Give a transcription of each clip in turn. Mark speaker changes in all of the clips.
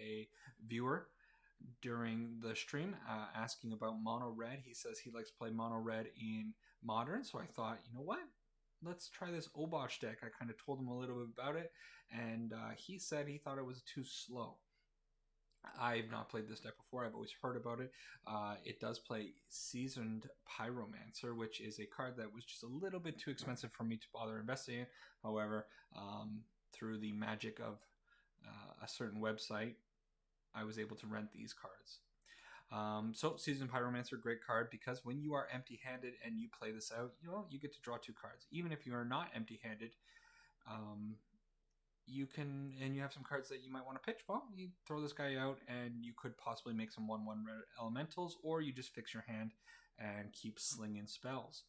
Speaker 1: a viewer during the stream asking about mono red. He says he likes to play mono red in modern, so I thought, you know what? Let's try this Obosh deck. I kind of told him a little bit about it, and he said he thought it was too slow. I've not played this deck before. I've always heard about it. It does play Seasoned Pyromancer, which is a card that was just a little bit too expensive for me to bother investing in. However, through the magic of a certain website, I was able to rent these cards. So Seasoned Pyromancer, great card, because when you are empty-handed and you play this out, you get to draw 2 cards. Even if you are not empty-handed, you can, and you have some cards that you might want to pitch. Well, you throw this guy out, and you could possibly make some 1/1 red elementals, or you just fix your hand and keep slinging spells.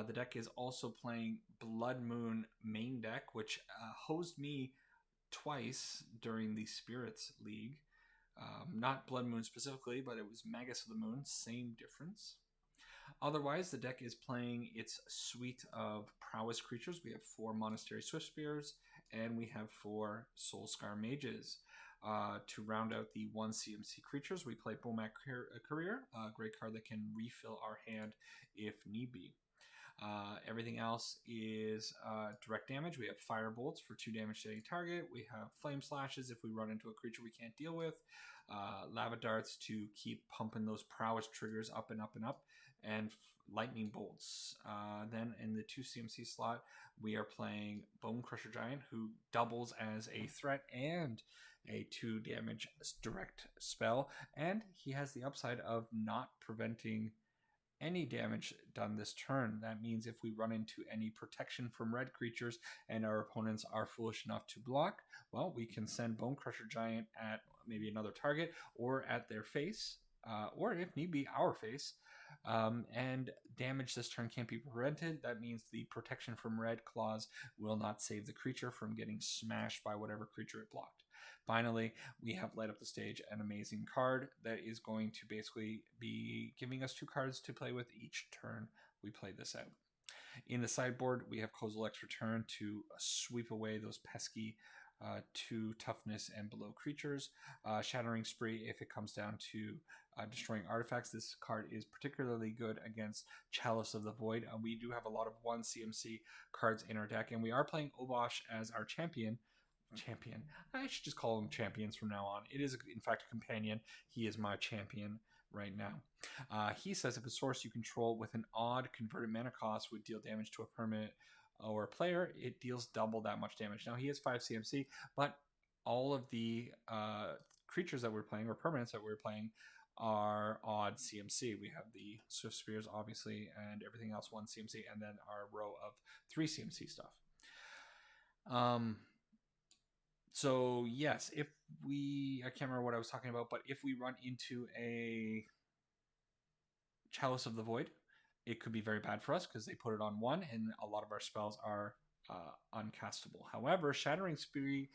Speaker 1: The deck is also playing Blood Moon main deck, which hosed me twice during the Spirits League. Not Blood Moon specifically, but it was Magus of the Moon, same difference. Otherwise, the deck is playing its suite of prowess creatures. We have 4 Monastery Swiftspears, and we have 4 Soulscar Mages. To round out the 1 CMC creatures, we play Bomac Courier, a great card that can refill our hand if need be. Everything else is direct damage. We have Fire Bolts for 2 damage to any target. We have Flame Slashes if we run into a creature we can't deal with. Lava Darts to keep pumping those prowess triggers up and up and up. And Lightning Bolts. Then in the 2 CMC slot, we are playing Bone Crusher Giant, who doubles as a threat and a 2 damage direct spell. And he has the upside of not preventing any damage done this turn. That means if we run into any protection from red creatures and our opponents are foolish enough to block, well, we can send Bone Crusher Giant at maybe another target or at their face, or if need be, our face. And damage this turn can't be prevented. That means the protection from red clause will not save the creature from getting smashed by whatever creature it blocked. Finally, we have Light Up the Stage, an amazing card that is going to basically be giving us 2 cards to play with each turn we play this out. In the sideboard, we have Kozilek's Return to sweep away those pesky 2 toughness and below creatures. Shattering Spree if it comes down to destroying artifacts. This card is particularly good against Chalice of the Void. We do have a lot of 1 CMC cards in our deck, and we are playing Obosh as our champion. I should just call him champions from now on. It is, in fact, a companion. He is my champion right now. He says if a source you control with an odd converted mana cost would deal damage to a permanent or a player, it deals double that much damage. Now, he has 5 CMC, but all of the creatures that we're playing, or permanents that we're playing, are odd CMC. We have the Swift Spears, obviously, and everything else 1 CMC, and then our row of 3 CMC stuff. So yes, if we, I can't remember what I was talking about, but if we run into a Chalice of the Void, it could be very bad for us because they put it on 1 and a lot of our spells are uncastable. However, Shattering Spree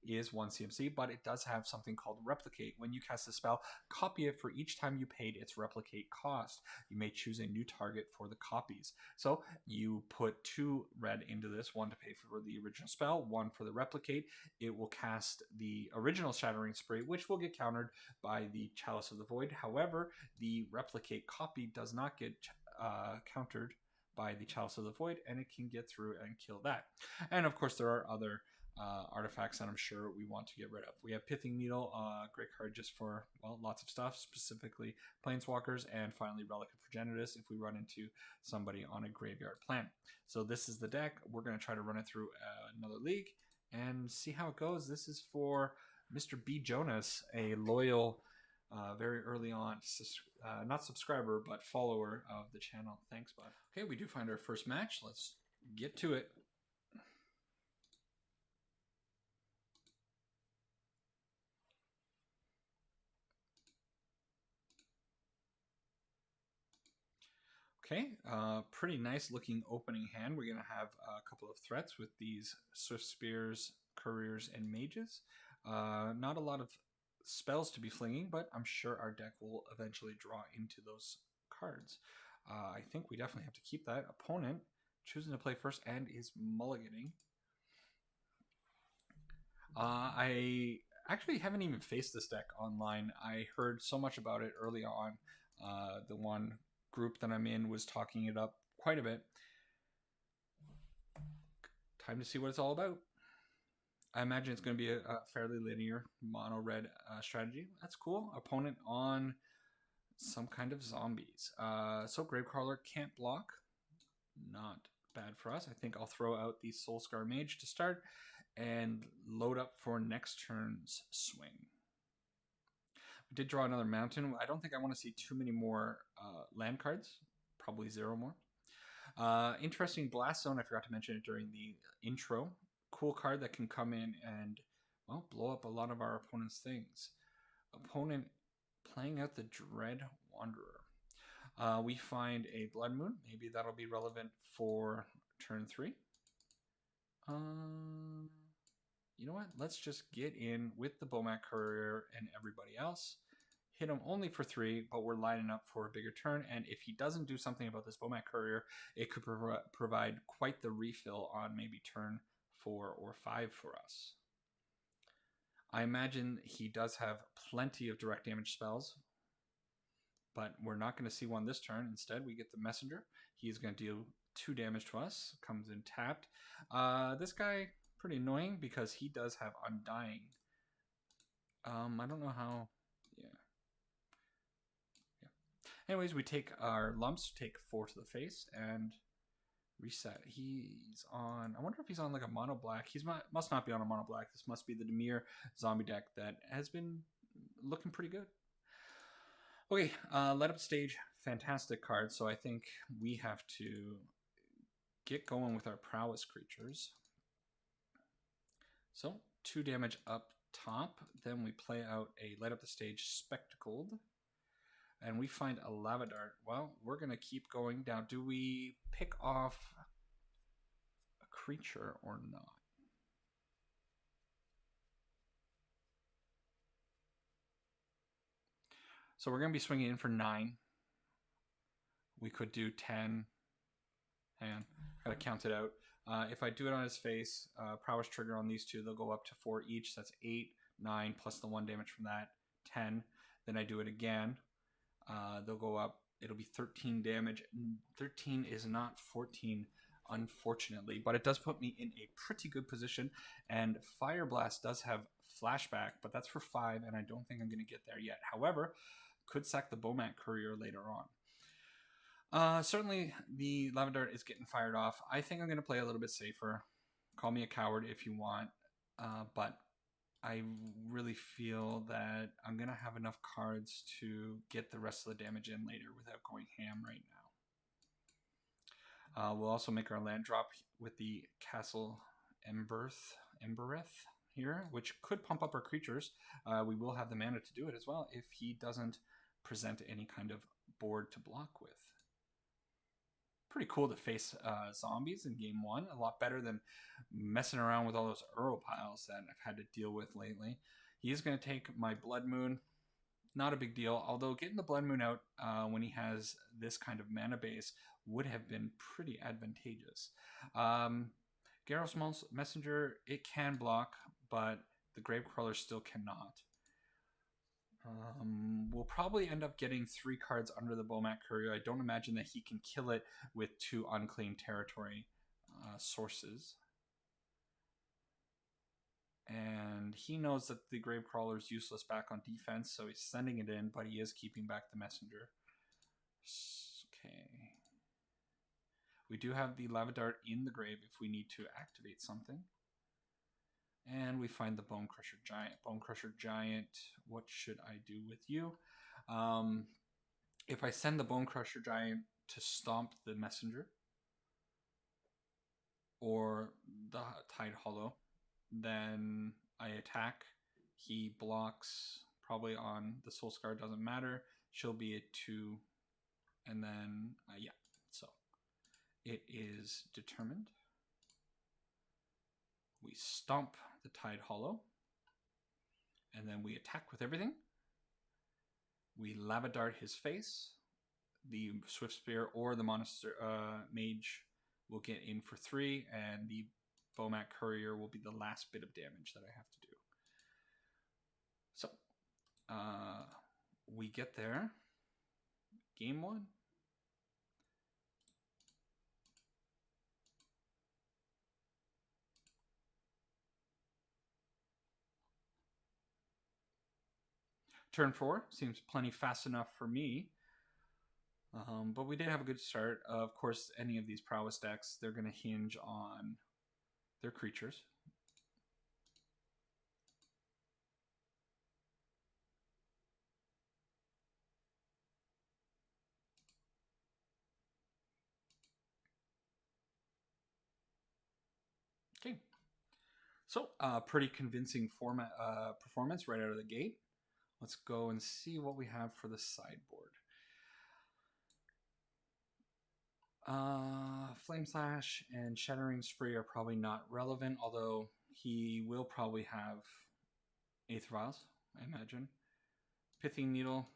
Speaker 1: is 1 CMC, but it does have something called Replicate. When you cast a spell, copy it for each time you paid its Replicate cost. You may choose a new target for the copies. So you put 2 red into this, 1 to pay for the original spell, 1 for the Replicate. It will cast the original Shattering Spree, which will get countered by the Chalice of the Void. However, the Replicate copy does not get countered by the Chalice of the Void, and it can get through and kill that. And of course, there are other artifacts that I'm sure we want to get rid of. We have Pithing Needle, great card just for, well, lots of stuff, specifically Planeswalkers, and finally Relic of Progenitus if we run into somebody on a graveyard plan. So this is the deck. We're going to try to run it through another league and see how it goes. This is for Mr. B. Jonas, a loyal, very early on, not subscriber, but follower of the channel. Thanks, bud. Okay, we do find our first match. Let's get to it. Okay, pretty nice looking opening hand. We're going to have a couple of threats with these Swift Spears, Couriers, and Mages. Not a lot of spells to be flinging, but I'm sure our deck will eventually draw into those cards. I think we definitely have to keep that. Opponent choosing to play first and is mulliganing. I actually haven't even faced this deck online. I heard so much about it early on. The one group that I'm in was talking it up quite a bit. Time to see what it's all about. I imagine it's going to be a fairly linear mono red strategy. That's cool. Opponent on some kind of zombies. So Gravecrawler can't block. Not bad for us. I think I'll throw out the Soulscar Mage to start and load up for next turn's swing. We did draw another mountain. I don't think I want to see too many more land cards. Probably 0 more. Interesting Blast Zone. I forgot to mention it during the intro. Cool card that can come in and, well, blow up a lot of our opponent's things. Opponent playing out the Dread Wanderer. We find a Blood Moon. Maybe that'll be relevant for turn 3. You know what? Let's just get in with the Bomat Courier and everybody else. Hit him only for 3, but we're lining up for a bigger turn. And if he doesn't do something about this Bomat Courier, it could provide quite the refill on maybe turn 4 or 5 for us. I imagine he does have plenty of direct damage spells, but we're not going to see one this turn. Instead, we get the Messenger. He's going to deal 2 damage to us. Comes in tapped. This guy, pretty annoying because he does have Undying. I don't know how... Yeah. Anyways, we take our lumps, take 4 to the face, and reset. He's on... I wonder if he's on like a mono black. He must not be on a mono black. This must be the Dimir zombie deck that has been looking pretty good. Okay, Let Up Stage. Fantastic card. So I think we have to get going with our prowess creatures. So 2 damage up top. Then we play out a Light Up the Stage Spectacled. And we find a Lava Dart. Well, we're going to keep going down. Do we pick off a creature or not? So we're going to be swinging in for 9. We could do 10. Hang on. Got to count it out. If I do it on his face, prowess trigger on these 2, they'll go up to 4 each. That's 8, 9, plus the 1 damage from that, 10. Then I do it again. They'll go up. It'll be 13 damage. 13 is not 14, unfortunately, but it does put me in a pretty good position. And Fire Blast does have flashback, but that's for 5, and I don't think I'm going to get there yet. However, could sack the Bomat Courier later on. Certainly, the Lava Dart is getting fired off. I think I'm going to play a little bit safer. Call me a coward if you want, but I really feel that I'm going to have enough cards to get the rest of the damage in later without going ham right now. We'll also make our land drop with the Castle Embereth here, which could pump up our creatures. We will have the mana to do it as well if he doesn't present any kind of board to block with. Pretty cool to face zombies in game 1. A lot better than messing around with all those Uro piles that I've had to deal with lately. He is going to take my Blood Moon. Not a big deal, although getting the Blood Moon out when he has this kind of mana base would have been pretty advantageous. Garrow's Messenger, it can block, but the Gravecrawler still cannot. We'll probably end up getting 3 cards under the Bomat Courier. I don't imagine that he can kill it with 2 unclaimed territory sources. And he knows that the Gravecrawler is useless back on defense, so he's sending it in, but he is keeping back the Messenger. Okay. We do have the Lava Dart in the grave if we need to activate something. And we find the Bone Crusher Giant. Bone Crusher Giant, what should I do with you? If I send the Bone Crusher Giant to stomp the Messenger or the Tide Hollow, then I attack. He blocks probably on the Soul Scar, doesn't matter. She'll be at 2. And then, yeah, so it is determined. We stomp the Tide Hollow, and then we attack with everything. We Lava Dart his face. The Swift Spear or the Monster Mage will get in for 3, and the Bomat Courier will be the last bit of damage that I have to do. we get there. Game 1. Turn 4 seems plenty fast enough for me. But we did have a good start. Of course, any of these prowess decks, they're going to hinge on their creatures. Okay. So, pretty convincing performance right out of the gate. Let's go and see what we have for the sideboard. Flame Slash and Shattering Spree are probably not relevant, although he will probably have Aether Vials, I imagine. Pithing Needle,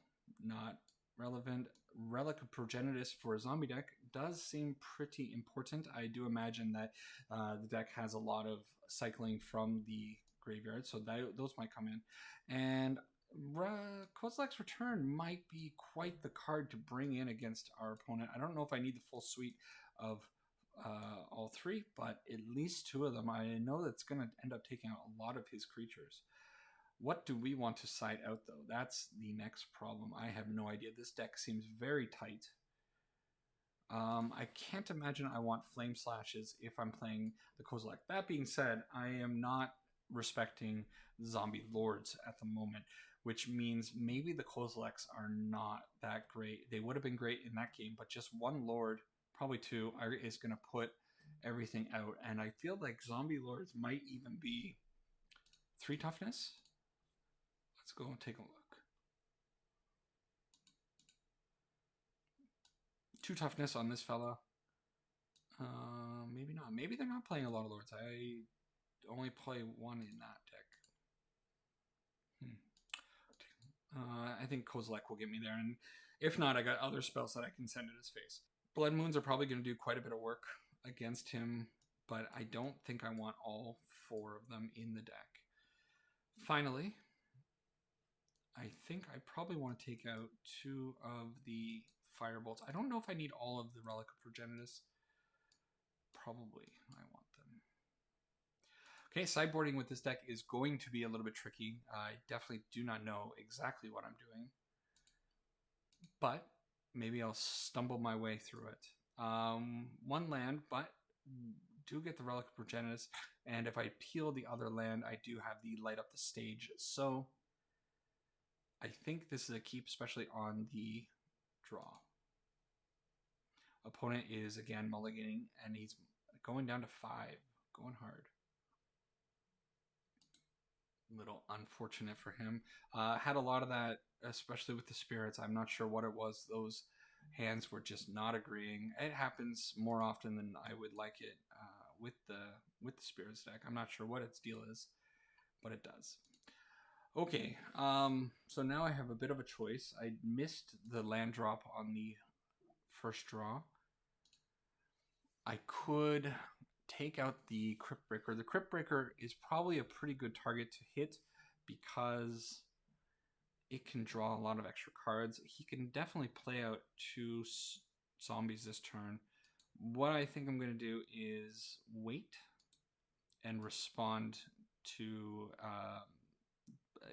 Speaker 1: not relevant. Relic of Progenitus for a zombie deck does seem pretty important. I do imagine that the deck has a lot of cycling from the graveyard, so those might come in. And Kozilek's Return might be quite the card to bring in against our opponent. I don't know if I need the full suite of all three, but at least two of them. I know that's going to end up taking out a lot of his creatures. What do we want to side out, though? That's the next problem. I have no idea. This deck seems very tight. I can't imagine I want Flame Slashes if I'm playing the Kozilek. That being said, I am not respecting Zombie Lords at the moment, which means maybe the Kozileks are not that great. They would have been great in that game, but just one Lord, probably two, is going to put everything out. And I feel like Zombie Lords might even be 3 toughness. Let's go and take a look. 2 toughness on this fella. Maybe not. Maybe they're not playing a lot of Lords. I only play one in that deck. I think Kozilek will get me there, and if not, I got other spells that I can send at his face. Blood Moons are probably going to do quite a bit of work against him, but I don't think I want all 4 of them in the deck. Finally, I think I probably want to take out 2 of the Firebolts. I don't know if I need all of the Relic of Progenitus. Probably I want them. Okay, sideboarding with this deck is going to be a little bit tricky. I definitely do not know exactly what I'm doing, but maybe I'll stumble my way through it. 1 land, but do get the Relic of Progenitus, and if I peel the other land, I do have the Light Up the Stage. So I think this is a keep, especially on the draw. Opponent is again mulliganing, and he's going down to 5, going hard. Little unfortunate for him. Had a lot of that, especially with the spirits. I'm not sure what it was. Those hands were just not agreeing. It happens more often than I would like it with the spirits deck. I'm not sure what its deal is, but it does. Okay, so now I have a bit of a choice. I missed the land drop on the first draw. I could take out the Crypt Breaker. The Crypt Breaker is probably a pretty good target to hit because it can draw a lot of extra cards. He can definitely play out 2 zombies this turn. What I think I'm going to do is wait and respond to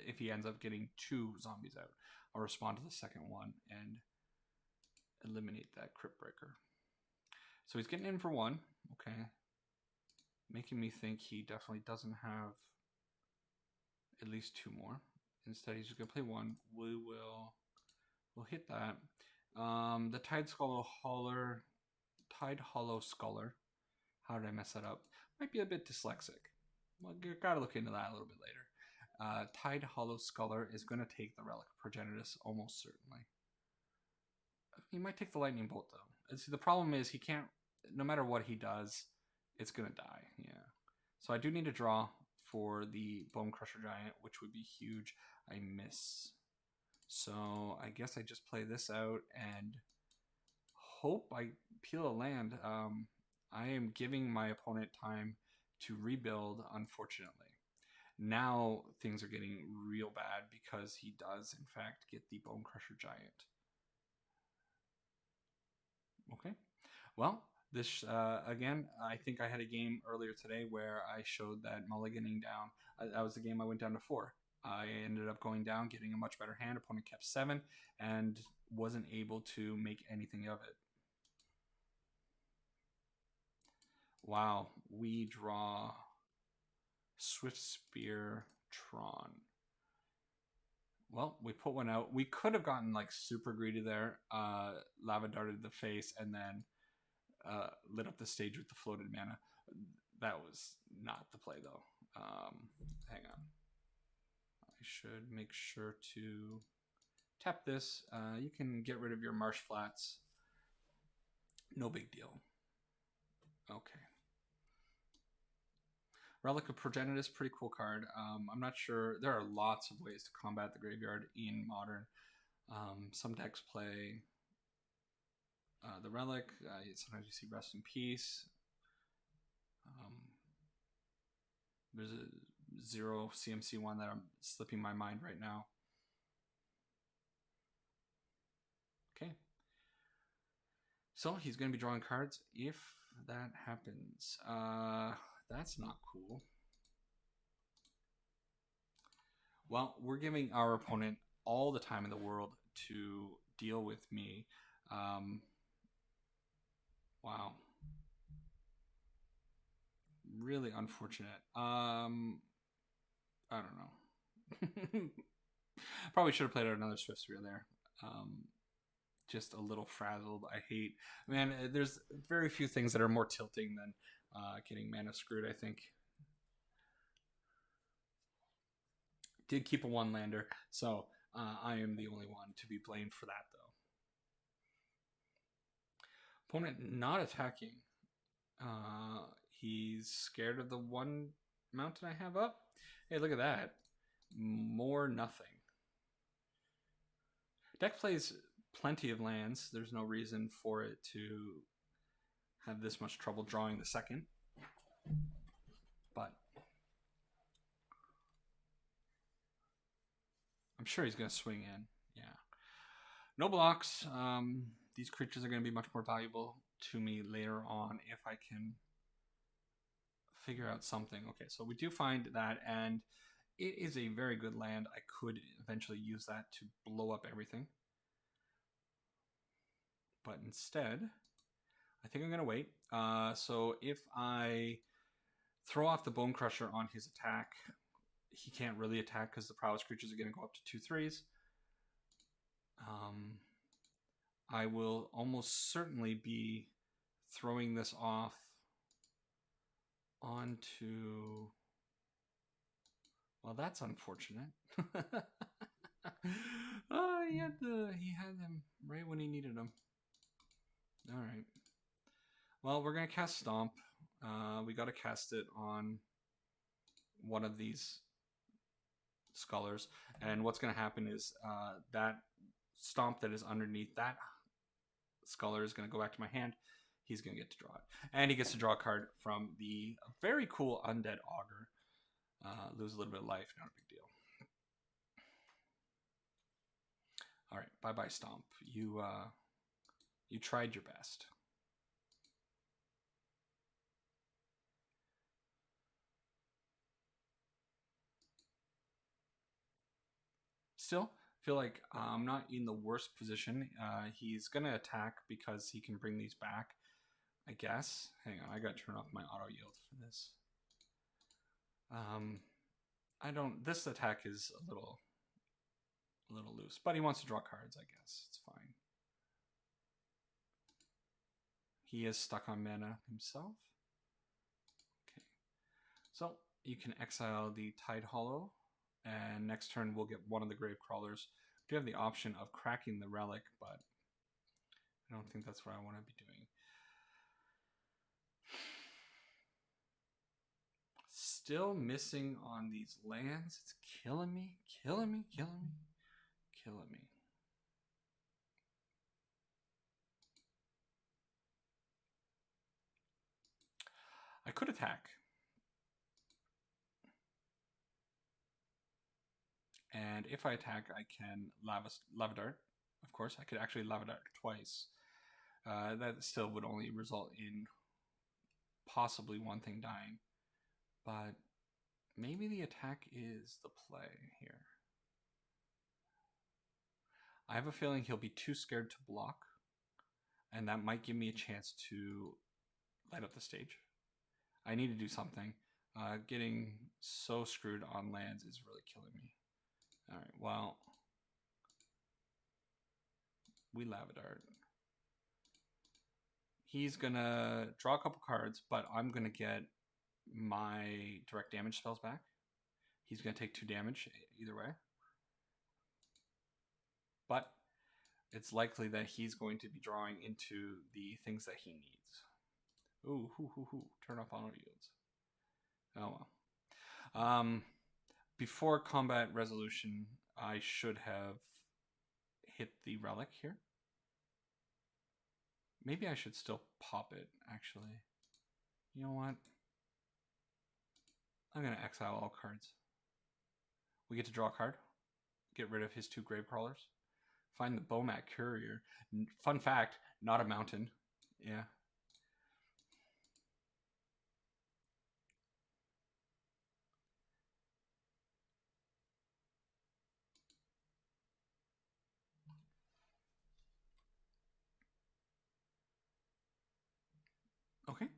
Speaker 1: if he ends up getting 2 zombies out. I'll respond to the second one and eliminate that Crypt Breaker. So he's getting in for 1. Okay. Making me think he definitely doesn't have at least 2 more. Instead, he's just going to play 1. We'll hit that. The Tide Hollow Scholar. How did I mess that up? Might be a bit dyslexic. Well, gotta look into that a little bit later. Tide Hollow Scholar is going to take the Relic of Progenitus almost certainly. He might take the Lightning Bolt though. The problem is he can't. No matter what he does, it's going to die. Yeah. So I do need to draw for the Bone Crusher Giant, which would be huge. I miss. So I guess I just play this out and hope I peel a land. I am giving my opponent time to rebuild, unfortunately. Now things are getting real bad because he does, in fact, get the Bone Crusher Giant. Okay. Well, this again, I think I had a game earlier today where I showed that mulliganing down. That was the game I went down to 4. I ended up going down, getting a much better hand. Opponent kept 7 and wasn't able to make anything of it. Wow, we draw Swift Spear Tron. Well, we put one out. We could have gotten like super greedy there. Lava darted the face and then lit up the stage with the floated mana. That was not the play though. Hang on. I should make sure to tap this. You can get rid of your marsh flats. No big deal. Okay. Relic of Progenitus, pretty cool card. I'm not sure. There are lots of ways to combat the graveyard in Modern. Some decks play the Relic. Sometimes you see Rest in Peace. There's a 0 CMC one that I'm slipping my mind right now. Okay. So he's going to be drawing cards if that happens. That's not cool. Well, we're giving our opponent all the time in the world to deal with me. Wow. Really unfortunate. I don't know. Probably should have played out another Swift Spear there. Just a little frazzled. I hate... Man, there's very few things that are more tilting than getting mana screwed, I think. Did keep a 1-lander, so I am the only one to be blamed for that, though. Opponent not attacking. He's scared of the 1 mountain I have up. Hey, look at that. More nothing. Deck plays plenty of lands. There's no reason for it to have this much trouble drawing the second. But I'm sure he's going to swing in. Yeah. No blocks. These creatures are going to be much more valuable to me later on if I can figure out something. Okay, so we do find that, and it is a very good land. I could eventually use that to blow up everything. But instead, I think I'm going to wait. So if I throw off the Bone Crusher on his attack, he can't really attack because the prowess creatures are going to go up to 2/3s. I will almost certainly be throwing this off onto... Well, that's unfortunate. Oh, he had them right when he needed them. All right. Well, we're gonna cast Stomp. We got to cast it on one of these scholars, and what's gonna happen is that Stomp that is underneath that scholar is gonna go back to my hand. He's gonna get to draw it, and he gets to draw a card from the very cool Undead Augur. Lose a little bit of life, not a big deal. All right, bye-bye Stomp. You tried your best. Still, feel like I'm not in the worst position. He's gonna attack because he can bring these back, I guess. Hang on, I gotta turn off my auto yield for this. I don't. This attack is a little loose, but he wants to draw cards. I guess it's fine. He is stuck on mana himself. Okay, so you can exile the Tide Hollow, and next turn we'll get one of the Grave Crawlers. We do have the option of cracking the Relic, but I don't think that's what I want to be doing. Still missing on these lands. It's killing me, killing me, killing me, killing me. I could attack. And if I attack, I can lava dart. Of course, I could actually lava dart twice. That still would only result in possibly one thing dying. But maybe the attack is the play here. I have a feeling he'll be too scared to block. And that might give me a chance to light up the stage. I need to do something. Getting so screwed on lands is really killing me. Alright, well, we lava dart. He's gonna draw a couple cards, but I'm gonna get my direct damage spells back. He's gonna take 2 damage either way. But it's likely that he's going to be drawing into the things that he needs. Ooh, turn off auto yields. Oh well. Before combat resolution, I should have hit the relic here. Maybe I should still pop it, actually. You know what? I'm going to exile all cards. We get to draw a card. Get rid of his 2 grave crawlers. Find the Bomat Courier. Fun fact, not a mountain. Yeah. Okay.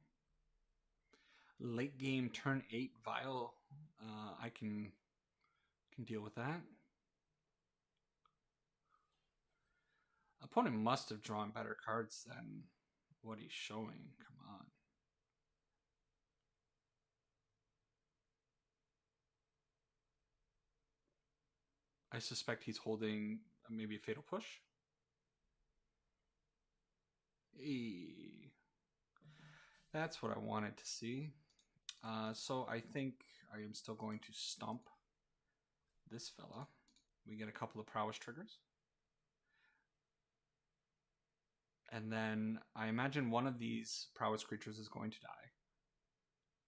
Speaker 1: Late game turn 8 Vial. I can deal with that. Opponent must have drawn better cards than what he's showing. Come on. I suspect he's holding maybe a Fatal Push. Hey. That's what I wanted to see. So I think I am still going to stomp this fella. We get a couple of prowess triggers. And then I imagine one of these prowess creatures is going to die.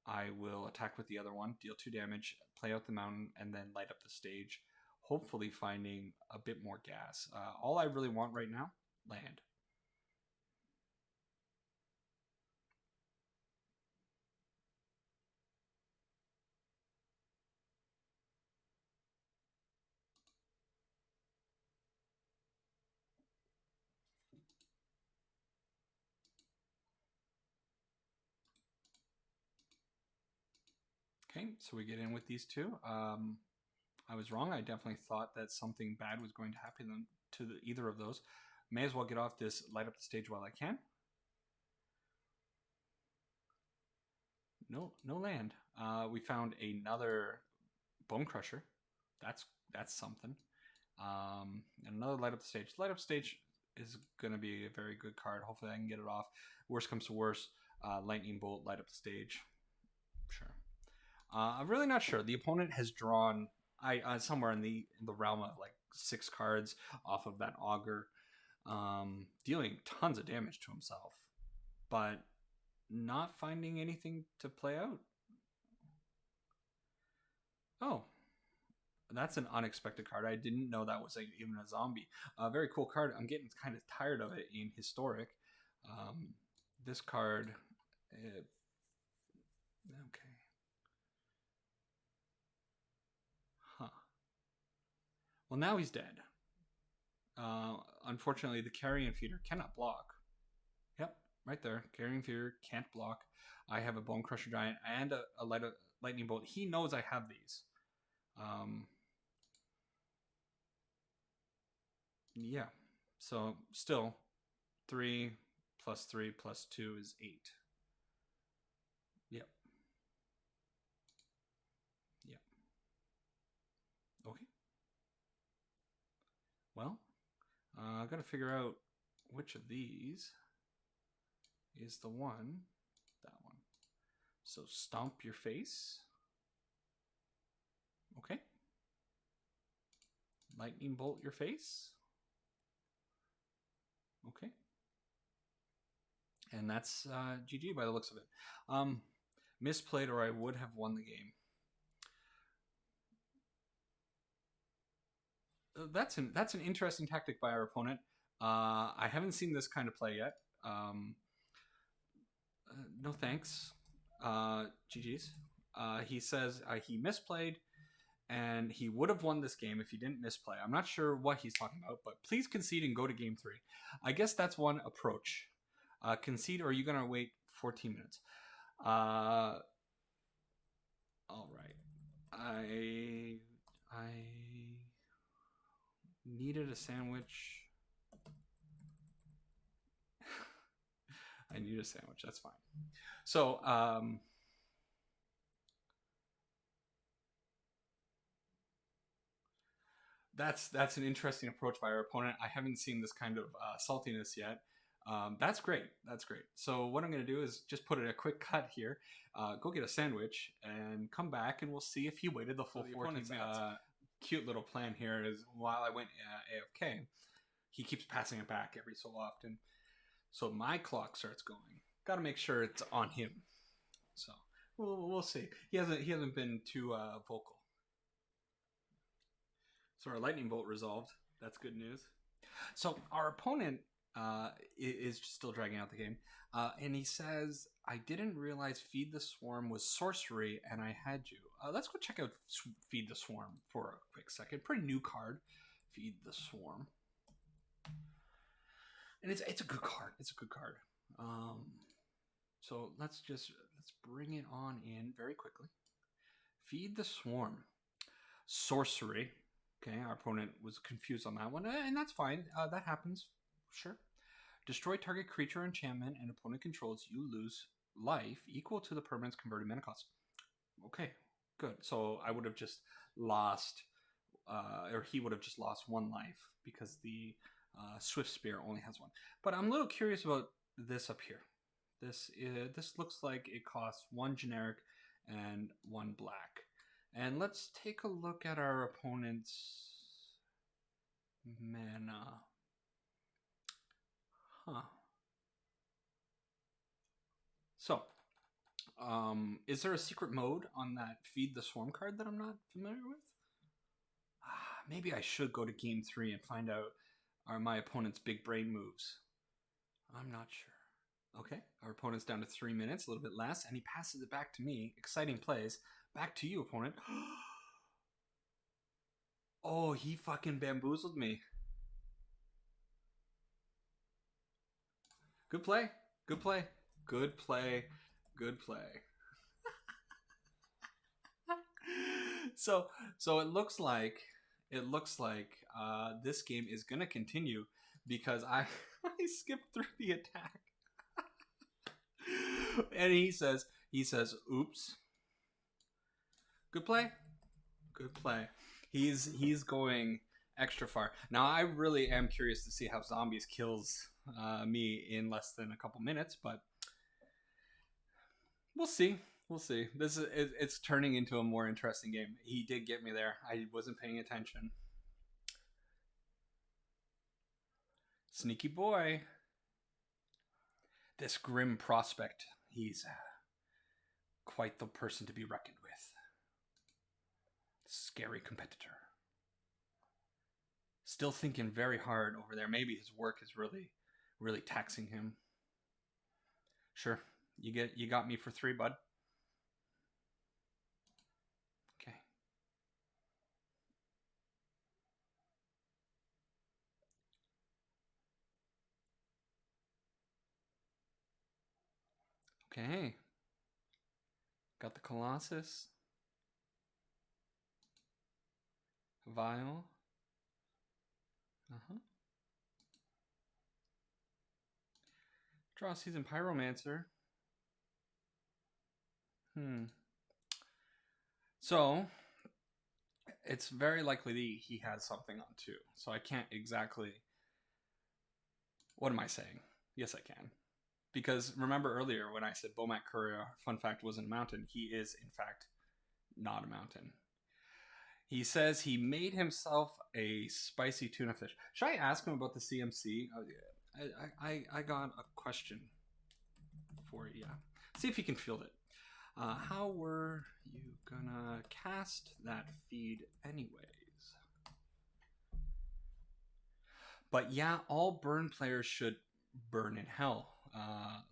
Speaker 1: I will attack with the other one, deal 2 damage, play out the mountain, and then light up the stage, hopefully finding a bit more gas. All I really want right now, land. Okay, so we get in with these 2. I was wrong. I definitely thought that something bad was going to happen to either of those. May as well get off this, light up the stage while I can. No land. We found another Bone Crusher. That's something. And another light up the stage. Light up stage is going to be a very good card. Hopefully I can get it off. Worst comes to worst, Lightning Bolt, light up the stage. Sure. I'm really not sure. The opponent has drawn somewhere in the realm of like 6 cards off of that Augur, dealing tons of damage to himself, but not finding anything to play out. Oh, that's an unexpected card. I didn't know that was even a zombie. Very cool card. I'm getting kind of tired of it in Historic. This card, okay. Huh. Well, now he's dead. Unfortunately, the Carrion Feeder cannot block. Yep, right there. Carrion Feeder can't block. I have a Bone Crusher Giant and a Lightning Bolt. He knows I have these. Yeah. So still, 3 plus 3 plus 2 is 8. Yep. Yep. Okay. Well, I've got to figure out which of these is the one. That one. So stomp your face. Okay. Lightning bolt your face. Okay. And that's GG by the looks of it. Misplayed, or I would have won the game. that's an interesting tactic by our opponent. I haven't seen this kind of play yet. No thanks. GG's. He says he misplayed, and he would have won this game if he didn't misplay. I'm not sure what he's talking about, but please concede and go to game 3. I guess that's one approach. Concede, or are you gonna wait 14 minutes? All right. I needed a sandwich. I need a sandwich. That's fine. So, that's an interesting approach by our opponent. I haven't seen this kind of saltiness yet. That's great. That's great. So what I'm going to do is just put in a quick cut here, go get a sandwich, and come back, and we'll see if he waited the full 14 minutes. Cute little plan here is while I went AFK, he keeps passing it back every so often. So my clock starts going. Got to make sure it's on him. So we'll see. He hasn't been too vocal. So our lightning bolt resolved. That's good news. So our opponent is still dragging out the game, and he says, "I didn't realize Feed the Swarm was sorcery, and I had you." Let's go check out Feed the Swarm for a quick second. Pretty new card, Feed the Swarm, and it's a good card. It's a good card. So let's bring it on in very quickly. Feed the Swarm, sorcery. Okay, our opponent was confused on that one, and that's fine. That happens. Sure. Destroy target creature enchantment and opponent controls. You lose life equal to the permanent's converted mana cost. Okay, good. So I would have just lost, or he would have just lost 1 life because the Swift Spear only has 1. But I'm a little curious about this up here. This looks like it costs 1 generic and 1 black. And let's take a look at our opponent's mana. Huh. So, is there a secret mode on that Feed the Swarm card that I'm not familiar with? Maybe I should go to game 3 and find out are my opponent's big brain moves. I'm not sure. Okay, our opponent's down to 3 minutes, a little bit less, and he passes it back to me. Exciting plays. Back to you, opponent. Oh, he fucking bamboozled me. Good play. Good play. Good play. Good play. So it looks like this game is gonna continue because I skipped through the attack. And he says, oops. Good play. Good play. He's going extra far. Now I really am curious to see how Zombies kills me in less than a couple minutes, but we'll see. We'll see. It's turning into a more interesting game. He did get me there. I wasn't paying attention. Sneaky boy. This grim prospect. He's quite the person to be reckoned with. Scary competitor. Still thinking very hard over there. Maybe his work is really taxing him. Sure. You got me for 3, bud. Okay. Okay. Got the Colossus. Vial. Draw Season Pyromancer. So, it's very likely he has something on 2. So I can't exactly... What am I saying? Yes, I can. Because remember earlier when I said Bomat Courier, fun fact, wasn't a mountain. He is, in fact, not a mountain. He says he made himself a spicy tuna fish. Should I ask him about the CMC? I got a question for you. Yeah. See if he can field it. How were you gonna cast that feed anyways? But yeah, all burn players should burn in hell.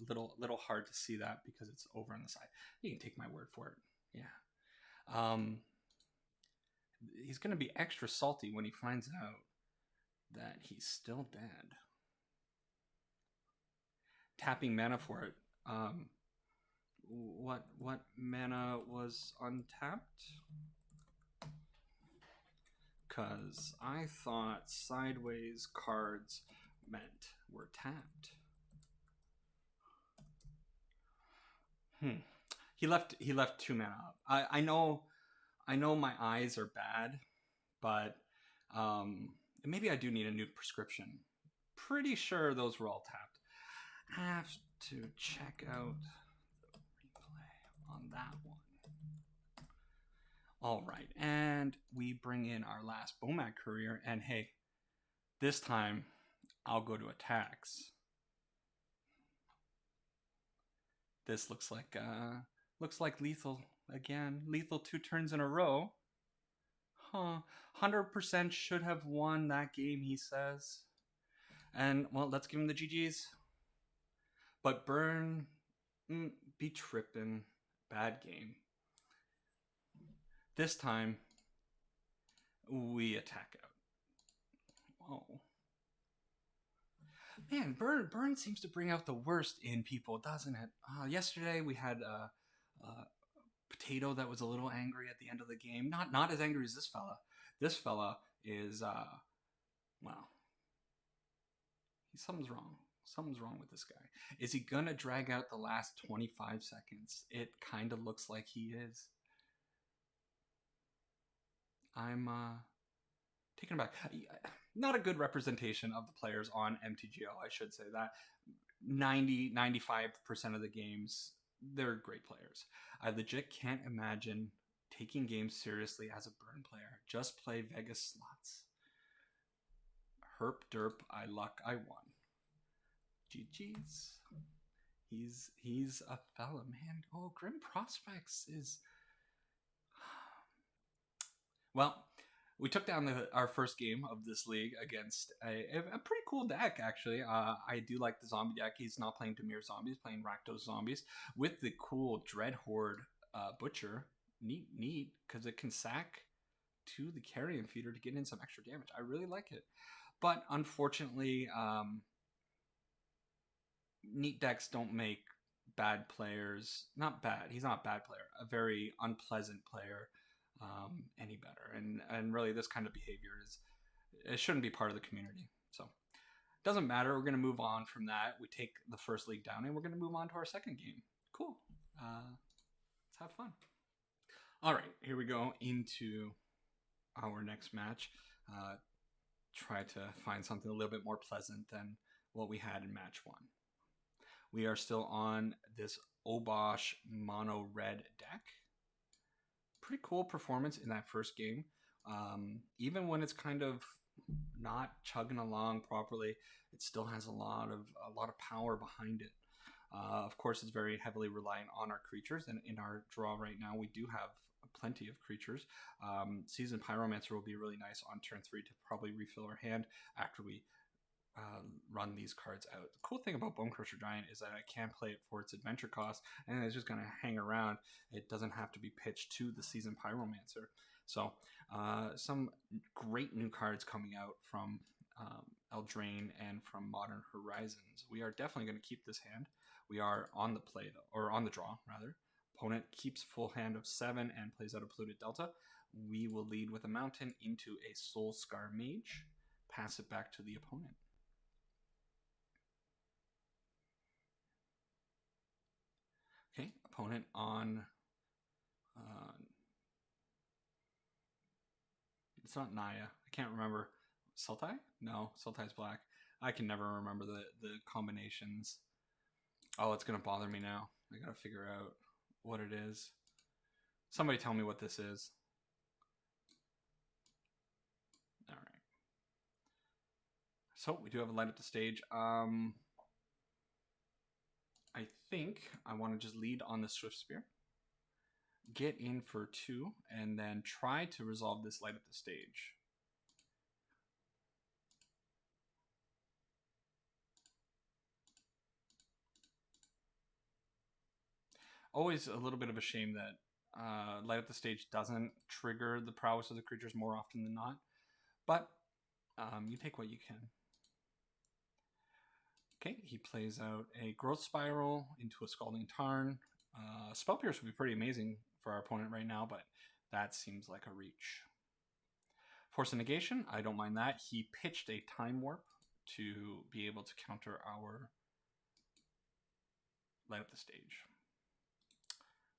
Speaker 1: Little hard to see that because it's over on the side. You can take my word for it. Yeah. He's going to be extra salty when he finds out that he's still dead. Tapping mana for it. What mana was untapped? Because I thought sideways cards meant were tapped. He left 2 mana up. I know my eyes are bad, but maybe I do need a new prescription. Pretty sure those were all tapped. I have to check out the replay on that one. All right, and we bring in our last Bomat Courier, and hey, this time I'll go to attacks. This looks like lethal again. Lethal 2 turns in a row. 100% should have won that game, he says. And well, let's give him the GGs. But Burn, be trippin'. Bad game. This time, we attack out. Whoa. Man, Burn seems to bring out the worst in people, doesn't it? Yesterday we had a Potato that was a little angry at the end of the game. Not as angry as this fella. This fella is, well, something's wrong. Something's wrong with this guy. Is he gonna drag out the last 25 seconds? It kind of looks like he is. I'm taken aback. Not a good representation of the players on MTGO, I should say that. 95% of the games, they're great players. I legit can't imagine taking games seriously as a Burn player. Just play Vegas slots. Herp derp, I luck, I won. GG's. He's a fella, man. Oh, Grim Prospects is... Well, we took down our first game of this league against a pretty cool deck, actually. I do like the zombie deck. He's not playing Dimir zombies, playing Rakdos zombies with the cool Dread Horde Butcher. Neat, because it can sack to the Carrion Feeder to get in some extra damage. I really like it. But unfortunately, neat decks don't make bad players. Not bad. He's not a bad player. A very unpleasant player. Any better, and really this kind of behavior it shouldn't be part of the community. So doesn't matter. We're going to move on from that. We take the first league down, and we're going to move on to our second game. Cool. Let's have fun. All right, here we go into our next match. Try to find something a little bit more pleasant than what we had in match 1. We are still on this Obosh mono red deck. Pretty cool performance in that first game. Even when it's kind of not chugging along properly, it still has a lot of power behind it. Of course, it's very heavily reliant on our creatures, and in our draw right now, we do have plenty of creatures. Seasoned Pyromancer will be really nice on turn 3 to probably refill our hand after we run these cards out. The cool thing about Bone Crusher Giant is that I can play it for its adventure cost, and it's just going to hang around. It doesn't have to be pitched to the Seasoned Pyromancer. So some great new cards coming out from Eldraine and from Modern Horizons. We are definitely going to keep this hand. We are on the play, though, or on the draw, rather. Opponent keeps full hand of 7 and plays out a Polluted Delta. We will lead with a Mountain into a Soul Scar Mage. Pass it back to the opponent. Okay, opponent on... it's not Naya. I can't remember. Sultai? No, Sultai's black. I can never remember the combinations. Oh, it's going to bother me now. I got to figure out what it is. Somebody tell me what this is. All right. So we do have a light up the stage. I think I want to just lead on the Swift Spear. Get in for 2 and then try to resolve this light up the stage. Always a little bit of a shame that Light Up the Stage doesn't trigger the prowess of the creatures more often than not. But you take what you can. Okay, he plays out a Growth Spiral into a Scalding Tarn. Spell Pierce would be pretty amazing for our opponent right now, but that seems like a reach. Force of Negation, I don't mind that. He pitched a Time Warp to be able to counter our Light Up the Stage.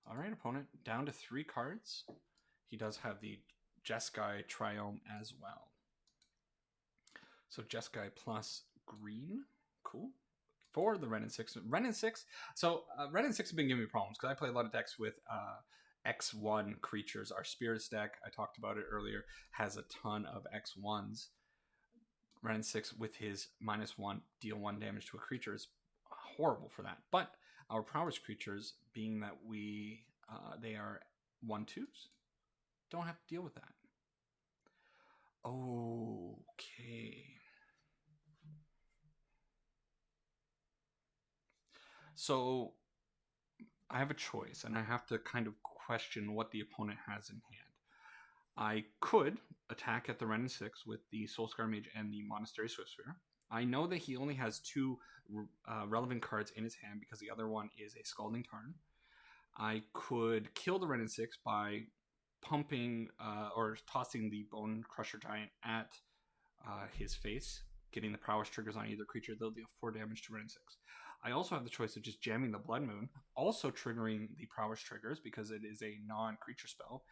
Speaker 1: All right, opponent, down to 3 cards. He does have the Jeskai Triome as well. So Jeskai plus green, cool. For the Ren and 6. Ren and 6, so Ren and 6 have been giving me problems because I play a lot of decks with X1 creatures. Our Spirits deck, I talked about it earlier, has a ton of X1s. Ren and 6 with his -1, deal 1 damage to a creature is horrible for that. But our prowess creatures, being that they are 1/2s, don't have to deal with that. Okay. So I have a choice, and I have to kind of question what the opponent has in hand. I could attack at the Ren and 6 with the Soulscar Mage and the Monastery Swiftspear. I know that he only has 2 relevant cards in his hand because the other one is a Scalding Tarn. I could kill the Ren and 6 by pumping or tossing the Bone Crusher Giant at his face, getting the prowess triggers on either creature. They'll deal 4 damage to Ren and 6. I also have the choice of just jamming the Blood Moon, also triggering the prowess triggers because it is a non-creature spell,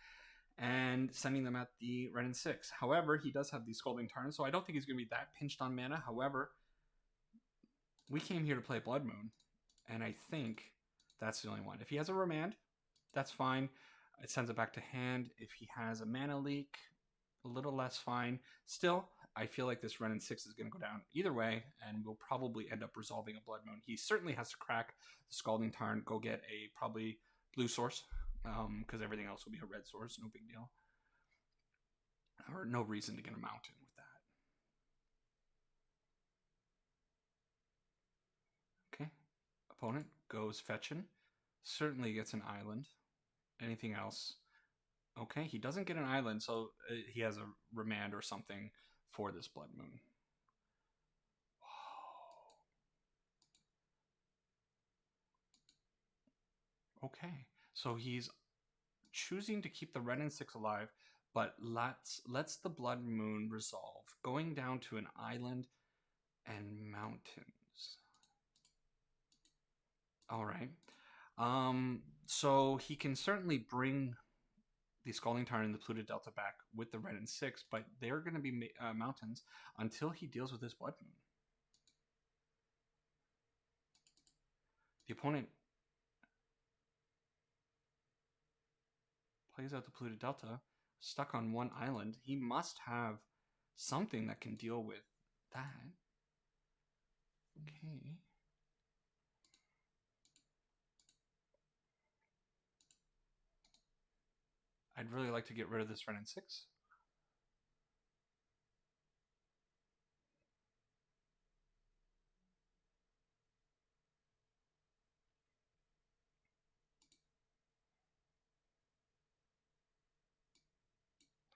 Speaker 1: and sending them at the Ren and 6. However, he does have the Scalding Tarn, so I don't think he's going to be that pinched on mana. However, we came here to play Blood Moon, and I think that's the only one. If he has a Remand, that's fine. It sends it back to hand. If he has a mana leak, a little less fine. Still, I feel like this Ren and 6 is going to go down either way, and we'll probably end up resolving a Blood Moon. He certainly has to crack the Scalding Tarn, go get a probably blue source, because everything else will be a red source, no big deal. Or no reason to get a mountain with that. Okay, opponent goes fetching. Certainly gets an island. Anything else? Okay, he doesn't get an island, so he has a Remand or something for this Blood Moon. Okay, so he's choosing to keep the Ren and 6 alive, but lets the Blood Moon resolve, going down to an island and mountains. All right. So he can certainly bring the Scalding Tarn and the Polluted Delta back with the Ren and 6, but they're going to be mountains until he deals with his Blood Moon. The opponent plays out the Polluted Delta, stuck on 1 island. He must have something that can deal with that. Okay. I'd really like to get rid of this Ren and 6.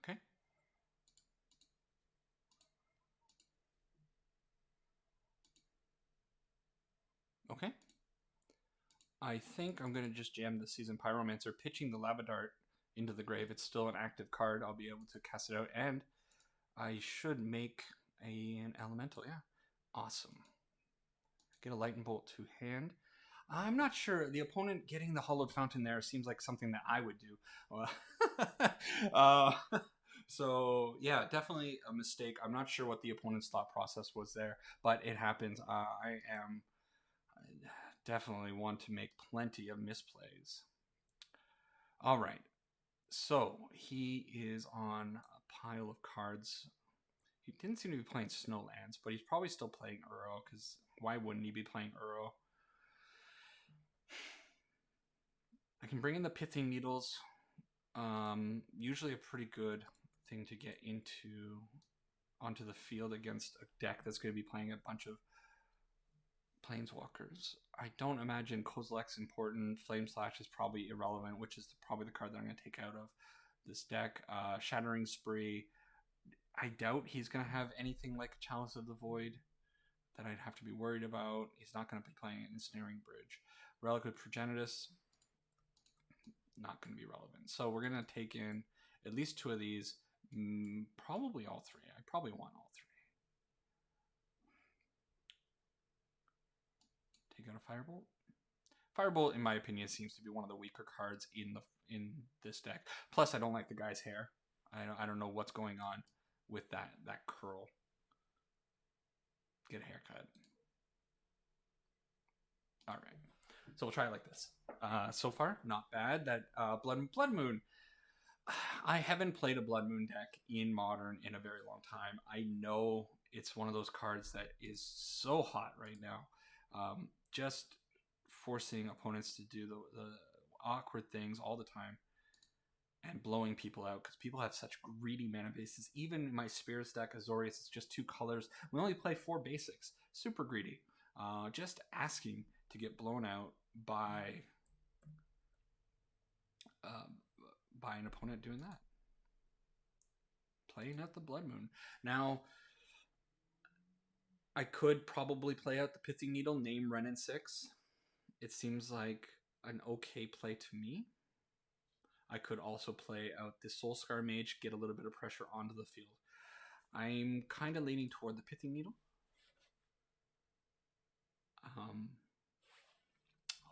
Speaker 1: Okay. Okay. I think I'm going to just jam the Seasoned Pyromancer, pitching the Lava Dart into the grave. It's still an active card. I'll be able to cast it out, and I should make an Elemental. Yeah. Awesome. Get a Lightning Bolt to hand. I'm not sure. The opponent getting the Hollowed Fountain there seems like something that I would do. So, yeah, definitely a mistake. I'm not sure what the opponent's thought process was there, but it happens. I am definitely one to make plenty of misplays. All right. So, he is on a pile of cards. He didn't seem to be playing Snowlands, but he's probably still playing Uro, because why wouldn't he be playing Uro? I can bring in the Pithing Needles. Usually a pretty good thing to get onto the field against a deck that's going to be playing a bunch of Planeswalkers. I don't imagine Kozilek's important. Flame Slash is probably irrelevant, which is probably the card that I'm going to take out of this deck. Shattering Spree. I doubt he's going to have anything like a Chalice of the Void that I'd have to be worried about. He's not going to be playing Ensnaring Bridge. Relic of Progenitus, not going to be relevant. So we're going to take in at least 2 of these, probably all 3. I probably want all 3. Take out a Firebolt. Firebolt, in my opinion, seems to be one of the weaker cards in this deck. Plus, I don't like the guy's hair. I don't know what's going on with that curl. Get a haircut. All right. So we'll try it like this. So far, not bad. That Blood Moon. I haven't played a Blood Moon deck in Modern in a very long time. I know it's one of those cards that is so hot right now. Just forcing opponents to do the awkward things all the time and blowing people out because people have such greedy mana bases. Even in my Spirits deck, Azorius, it's just 2 colors. We only play 4 basics. Super greedy. Just asking to get blown out by an opponent doing that. Playing out the Blood Moon. Now, I could probably play out the Pithing Needle, name Renin 6. It seems like an okay play to me. I could also play out the Soulscar Mage, get a little bit of pressure onto the field. I'm kind of leaning toward the Pithing Needle.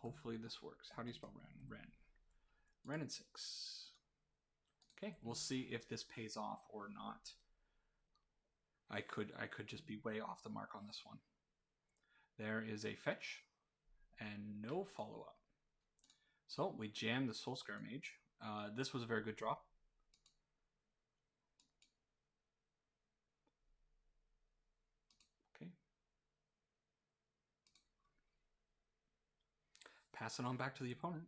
Speaker 1: Hopefully this works. How do you spell Ren? Ren and 6. Okay, we'll see if this pays off or not. I could just be way off the mark on this one. There is a fetch and no follow-up. So we jammed the Soulscar Mage. This was a very good draw. Okay. Pass it on back to the opponent.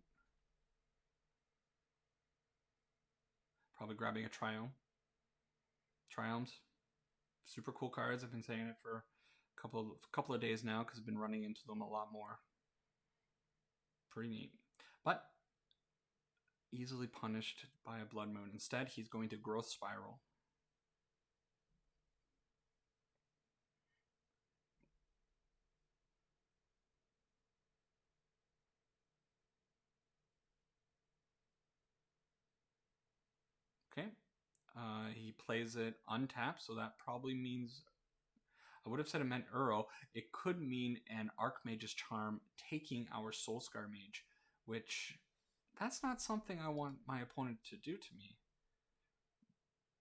Speaker 1: Probably grabbing a Triome. Triomes. Super cool cards. I've been saying it for a couple of days now because I've been running into them a lot more. Pretty neat. But easily punished by a Blood Moon. Instead, he's going to Growth Spiral. Okay. He plays it untapped, so that probably means... I would have said it meant Uro. It could mean an Archmage's Charm taking our Soulscar Mage, which... that's not something I want my opponent to do to me.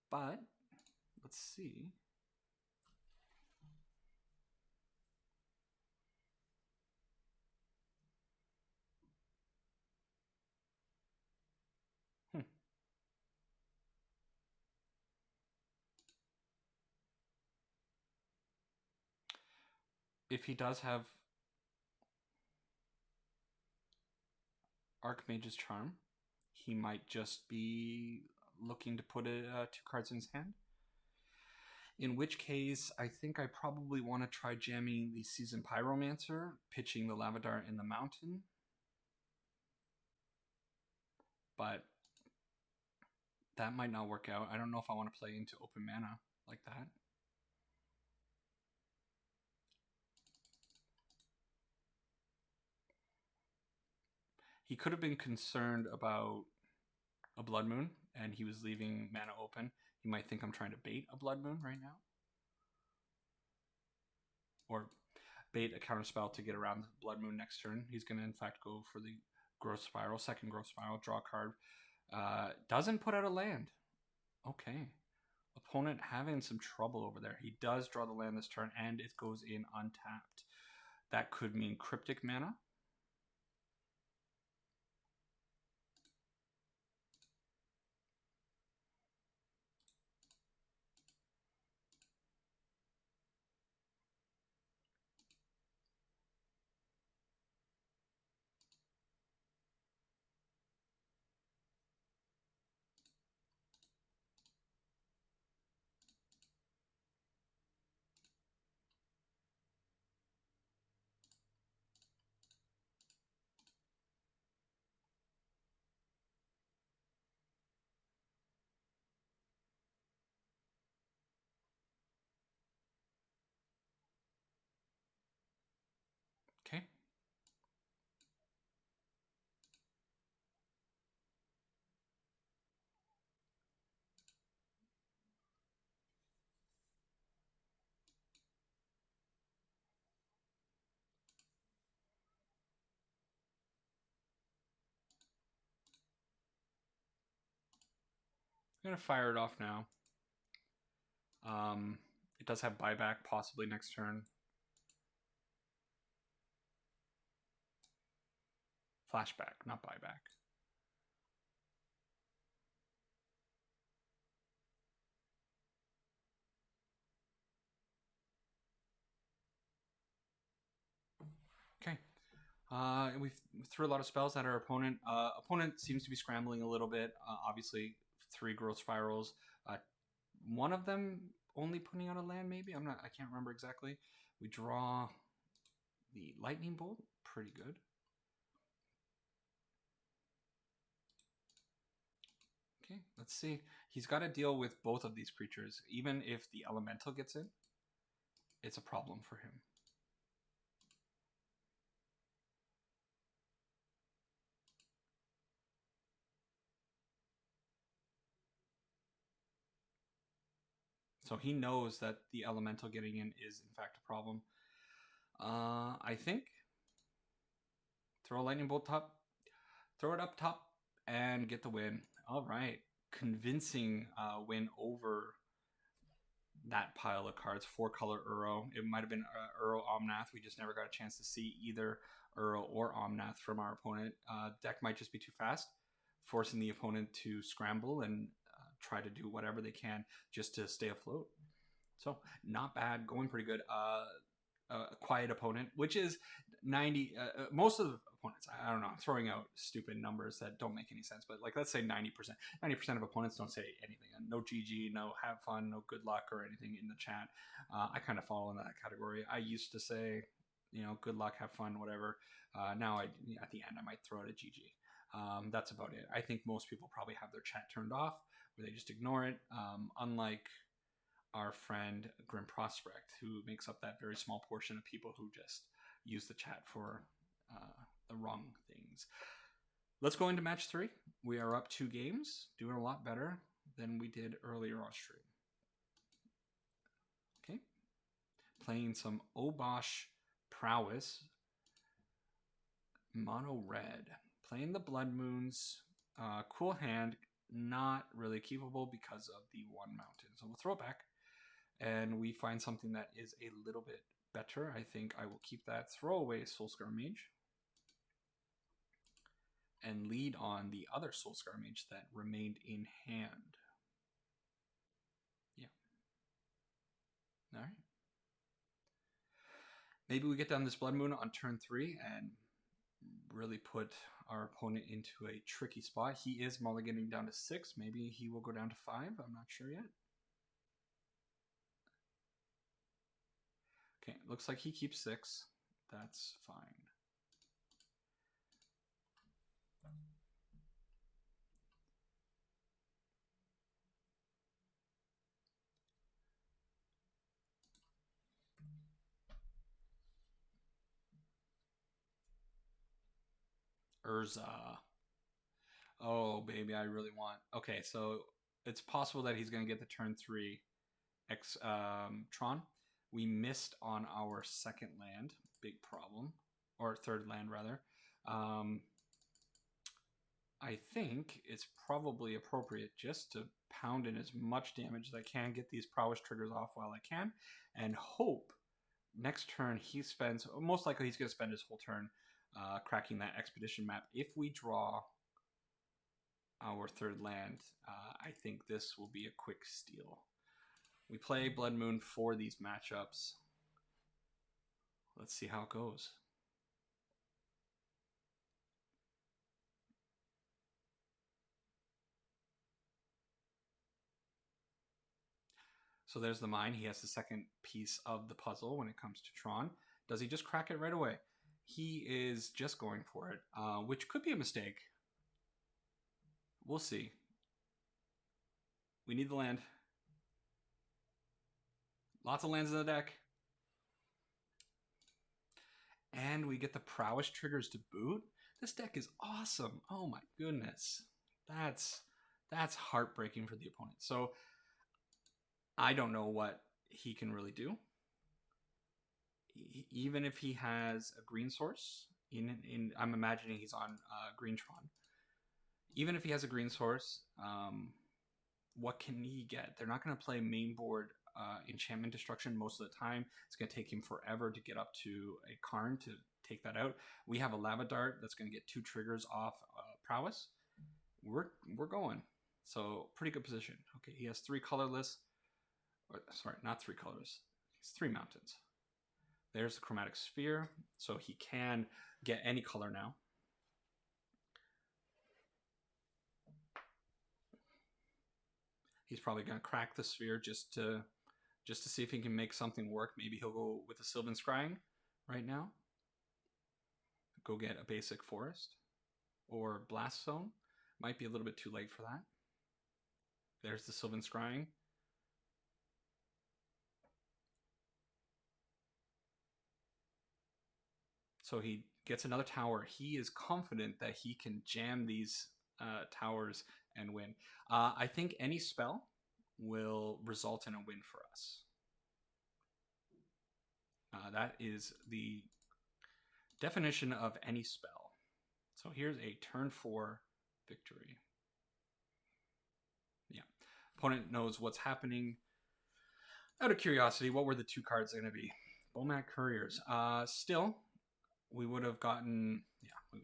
Speaker 1: But, let's see. If he does have Archmage's Charm, he might just be looking to put 2 cards in his hand. In which case, I think I probably want to try jamming the Seasoned Pyromancer, pitching the Lava Dart in the Mountain. But that might not work out. I don't know if I want to play into open mana like that. He could have been concerned about a Blood Moon, and he was leaving mana open. He might think I'm trying to bait a Blood Moon right now. Or bait a counterspell to get around the Blood Moon next turn. He's going to, in fact, go for the Growth Spiral, second Growth Spiral, draw a card. Doesn't put out a land. Okay. Opponent having some trouble over there. He does draw the land this turn, and it goes in untapped. That could mean Cryptic Mana. I'm going to fire it off now. It does have buyback possibly next turn. Flashback, not buyback. Okay. We threw a lot of spells at our opponent. Opponent seems to be scrambling a little bit. Obviously, 3 growth spirals. One of them only putting out a land, maybe? I can't remember exactly. We draw the lightning bolt. Pretty good. Okay, let's see. He's got to deal with both of these creatures. Even if the elemental gets in, it's a problem for him. So he knows that the elemental getting in is in fact a problem. I think throw a lightning bolt top, throw it up top, and get the win. All right, convincing win over that pile of cards. 4-color Uro. It might have been Uro Omnath. We just never got a chance to see either Uro or Omnath from our opponent. Deck might just be too fast, forcing the opponent to scramble and try to do whatever they can just to stay afloat. So not bad, going pretty good. A quiet opponent, which is 90. Most of the opponents, I don't know, I'm throwing out stupid numbers that don't make any sense, but like let's say 90%. 90% of opponents don't say anything. No GG, no have fun, no good luck or anything in the chat. I kind of fall in that category. I used to say, good luck, have fun, whatever. Now at the end I might throw out a GG. That's about it. I think most people probably have their chat turned off, where they just ignore it. Unlike our friend Grim Prospect, who makes up that very small portion of people who just use the chat for the wrong things. Let's go into match 3. We are up 2 games, doing a lot better than we did earlier on stream. Okay, playing some Obosh Prowess, mono red, playing the Blood Moons. Cool hand, not really keepable because of the 1 mountain, so we'll throw it back. And we find something that is a little bit better. I think I will keep that, throw away Soulscar Mage, and lead on the other Soulscar Mage that remained in hand. Yeah. All right. Maybe we get down this Blood Moon on turn 3 and really put our opponent into a tricky spot. He is mulliganing down to 6. Maybe he will go down to 5. I'm not sure yet. Okay, looks like he keeps 6. That's fine. Urza. Oh, baby, I really want... Okay, so it's possible that he's going to get the turn 3 Tron. We missed on our second land. Big problem. Or third land, rather. I think it's probably appropriate just to pound in as much damage as I can, get these prowess triggers off while I can, and hope next turn he spends... Most likely he's going to spend his whole turn cracking that expedition map. If we draw our third land, I think this will be a quick steal. We play Blood Moon for these matchups. Let's see how it goes. So there's the mine. He has the second piece of the puzzle when it comes to Tron. Does he just crack it right away? He is just going for it, which could be a mistake. We'll see. We need the land. Lots of lands in the deck. And we get the prowess triggers to boot. This deck is awesome. Oh my goodness. That's heartbreaking for the opponent. So I don't know what he can really do. Even if he has a green source, I'm imagining he's on green Tron. Even if he has a green source, what can he get? They're not going to play main board enchantment destruction most of the time. It's going to take him forever to get up to a Karn to take that out. We have a Lava Dart that's going to get 2 triggers off prowess. We're going. So pretty good position. Okay, he has 3 colorless. Or, sorry, not 3 colors. He's 3 mountains. There's the Chromatic Sphere. So he can get any color now. He's probably going to crack the sphere just to see if he can make something work. Maybe he'll go with a Sylvan Scrying right now. Go get a basic forest or Blast Zone. Might be a little bit too late for that. There's the Sylvan Scrying. So he gets another tower. He is confident that he can jam these towers and win. I think any spell will result in a win for us. That is the definition of any spell. So here's a turn 4 victory. Yeah. Opponent knows what's happening. Out of curiosity, what were the 2 cards going to be? Bomat Couriers. Still, we would have gotten... Yeah,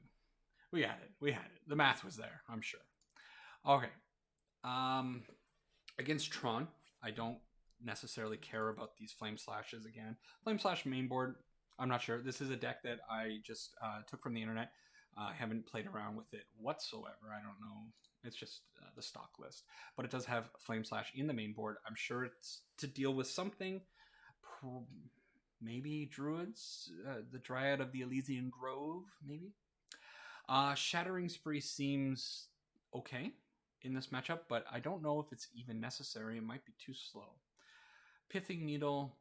Speaker 1: we had it. We had it. The math was there, I'm sure. Okay. Against Tron, I don't necessarily care about these Flame Slashes again. Flame Slash mainboard, I'm not sure. This is a deck that I just took from the internet. I haven't played around with it whatsoever. I don't know. It's just the stock list. But it does have Flame Slash in the main board. I'm sure it's to deal with something. Maybe Druids? The Dryad of the Elysian Grove, maybe? Shattering Spree seems okay in this matchup, but I don't know if it's even necessary. It might be too slow. Pithing Needle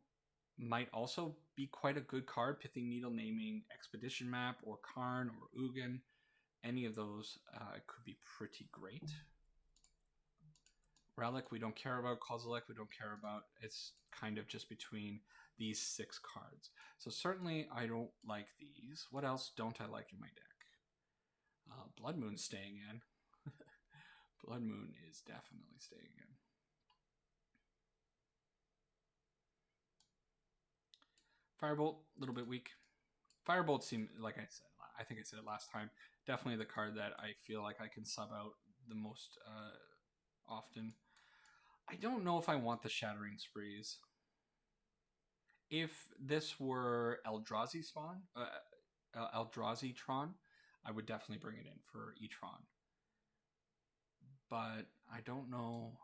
Speaker 1: might also be quite a good card. Pithing Needle naming Expedition Map or Karn or Ugin. Any of those could be pretty great. Relic we don't care about. Kozilek we don't care about. It's kind of just between these 6 cards. So certainly I don't like these. What else don't I like in my deck? Blood Moon's staying in. Blood Moon is definitely staying in. Firebolt, a little bit weak. Firebolt seemed, like I said, I think I said it last time, definitely the card that I feel like I can sub out the most often. I don't know if I want the Shattering Sprees. If this were Eldrazi spawn, Eldrazi Tron, I would definitely bring it in for E-Tron. But I don't know.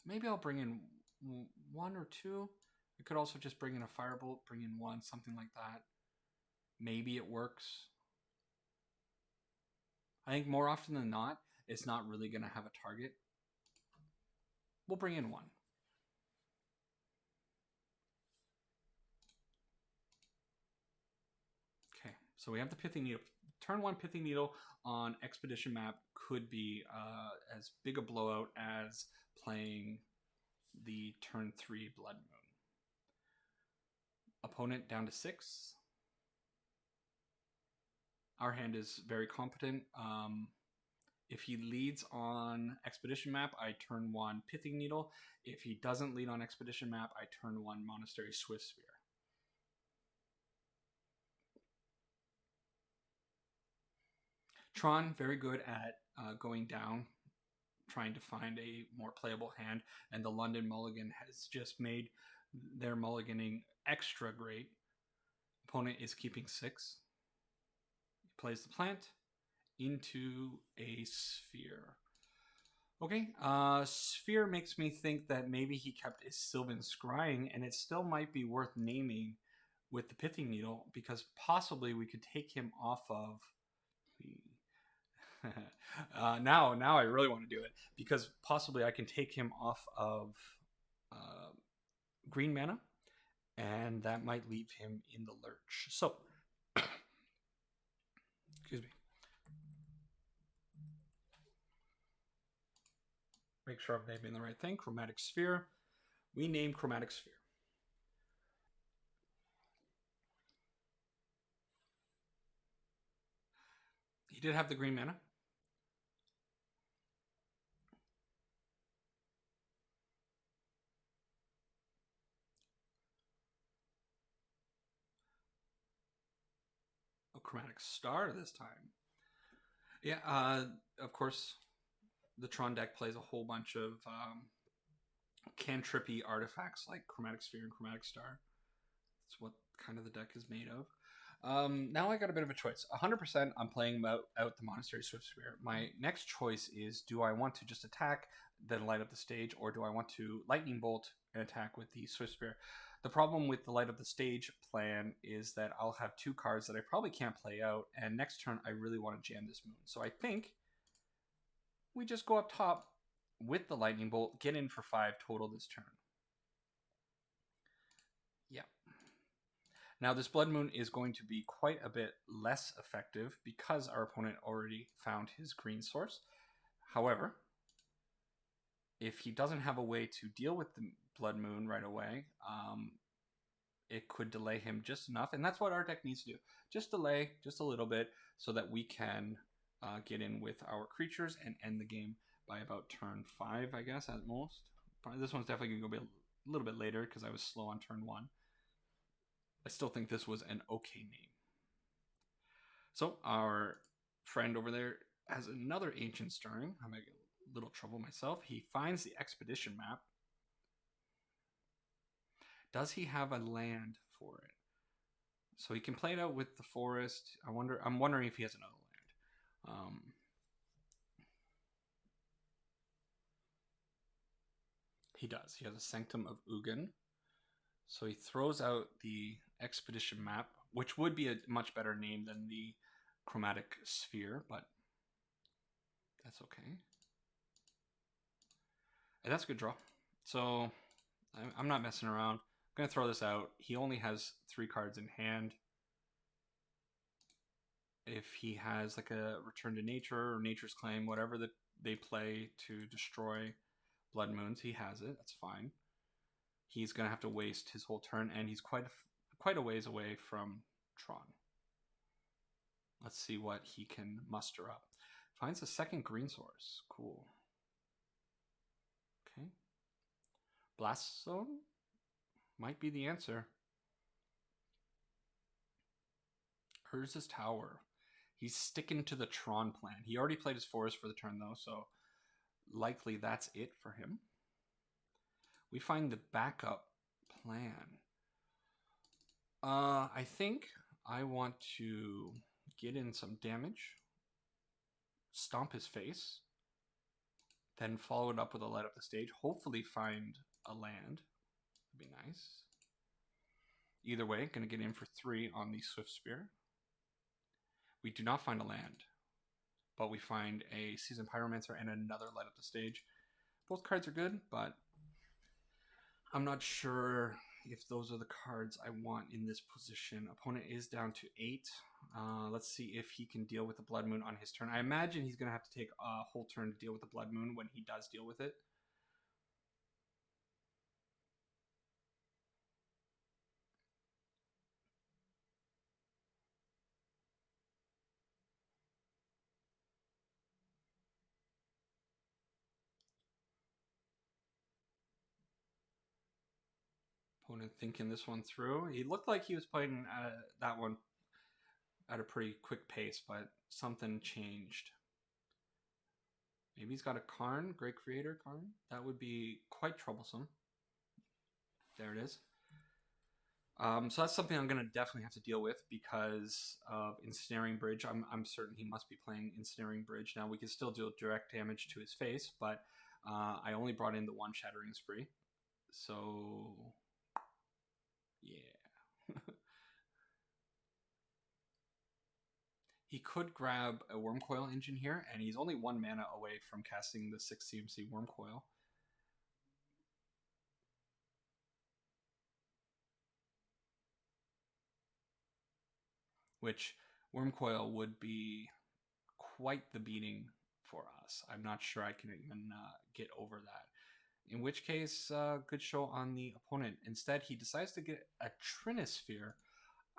Speaker 1: Maybe I'll bring in 1 or 2. I could also just bring in a Firebolt, bring in 1, something like that. Maybe it works. I think more often than not, it's not really going to have a target. We'll bring in 1. Okay, so we have the Pithing Needle. Turn 1 Pithing Needle on Expedition Map could be as big a blowout as playing the turn 3 Blood Moon. Opponent down to 6. Our hand is very competent. If he leads on Expedition Map, I turn 1 Pithing Needle. If he doesn't lead on Expedition Map, I turn 1 Monastery Swift Spear. Tron, very good at going down, trying to find a more playable hand, and the London Mulligan has just made their mulliganing extra great. Opponent is keeping 6. He plays the plant into a sphere. Okay, sphere makes me think that maybe he kept his Sylvan Scrying, and it still might be worth naming with the Pithing Needle, because possibly we could take him off of... now I really want to do it, because possibly I can take him off of green mana, and that might leave him in the lurch. So, excuse me. Make sure I'm naming the right thing. Chromatic Sphere. We name Chromatic Sphere. He did have the green mana. Chromatic Star this time. Yeah, of course, the Tron deck plays a whole bunch of cantrippy artifacts like Chromatic Sphere and Chromatic Star. That's what kind of the deck is made of. Now I got a bit of a choice. 100% I'm playing out the Monastery Swift Spear. My next choice is, do I want to just attack, then light up the stage, or do I want to Lightning Bolt and attack with the Swift Spear? The problem with the light up the stage plan is that I'll have 2 cards that I probably can't play out, and next turn I really want to jam this moon. So I think we just go up top with the Lightning Bolt, get in for 5 total this turn. Yeah. Now this Blood Moon is going to be quite a bit less effective because our opponent already found his green source. However, if he doesn't have a way to deal with the Blood Moon right away, it could delay him just enough, and that's what our deck needs to do. Just delay just a little bit so that we can get in with our creatures and end the game by about turn 5, I guess, at most. Probably this one's definitely going to go a little bit later because I was slow on turn 1. I still think this was an okay name. So our friend over there has another Ancient Stirring. I'm having a little trouble myself. He finds the Expedition map. Does he have a land for it? So he can play it out with the forest. I'm wondering if he has another land. He does. He has a Sanctum of Ugin. So he throws out the Expedition map, which would be a much better name than the Chromatic Sphere, but that's okay. And that's a good draw. So I'm not messing around. I'm going to throw this out. He only has 3 cards in hand. If he has like a Return to Nature or Nature's Claim, whatever that they play to destroy Blood Moons, he has it. That's fine. He's going to have to waste his whole turn, and he's quite a ways away from Tron. Let's see what he can muster up. Finds a second green source. Cool. Okay. Blast Zone might be the answer. Urza's Tower. He's sticking to the Tron plan. He already played his forest for the turn, though, so likely that's it for him. We find the backup plan. I think I want to get in some damage, stomp his face, then follow it up with a light up the stage, hopefully find a land. Would be nice. Either way, going to get in for 3 on the Swift Spear. We do not find a land, but we find a Seasoned Pyromancer and another light up the stage. Both cards are good, but I'm not sure if those are the cards I want in this position. Opponent is down to 8. Let's see if he can deal with the Blood Moon on his turn. I imagine he's going to have to take a whole turn to deal with the Blood Moon when he does deal with it. Opponent thinking this one through. He looked like he was playing that one at a pretty quick pace, but something changed. Maybe he's got a Karn, Great Creator Karn. That would be quite troublesome. There it is. So that's something I'm going to definitely have to deal with because of Ensnaring Bridge. I'm certain he must be playing Ensnaring Bridge. Now, we can still deal direct damage to his face, but I only brought in the 1 Shattering Spree. So, yeah. He could grab a Wormcoil Engine here, and he's only 1 mana away from casting the 6 CMC Wormcoil. Which Wormcoil would be quite the beating for us. I'm not sure I can even get over that. In which case, good show on the opponent. Instead, he decides to get a Trinisphere.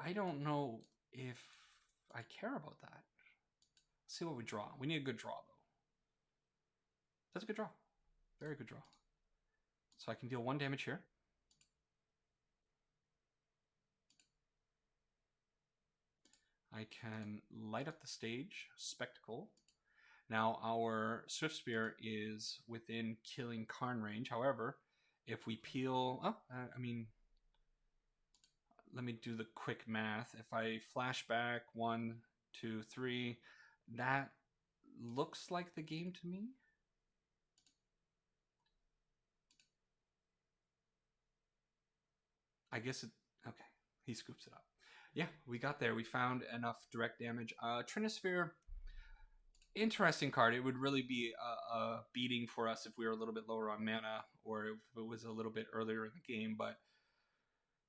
Speaker 1: I don't know if I care about that. Let's see what we draw. We need a good draw, though. That's a good draw. Very good draw. So I can deal 1 damage here. I can light up the stage, Spectacle. Now our Swift Spear is within killing Karn range. However, if we peel... let me do the quick math. If I flash back 1, 2, 3, that looks like the game to me. I guess it... Okay, he scoops it up. Yeah, we got there. We found enough direct damage. Trinisphere, interesting card. It would really be a beating for us if we were a little bit lower on mana or if it was a little bit earlier in the game, but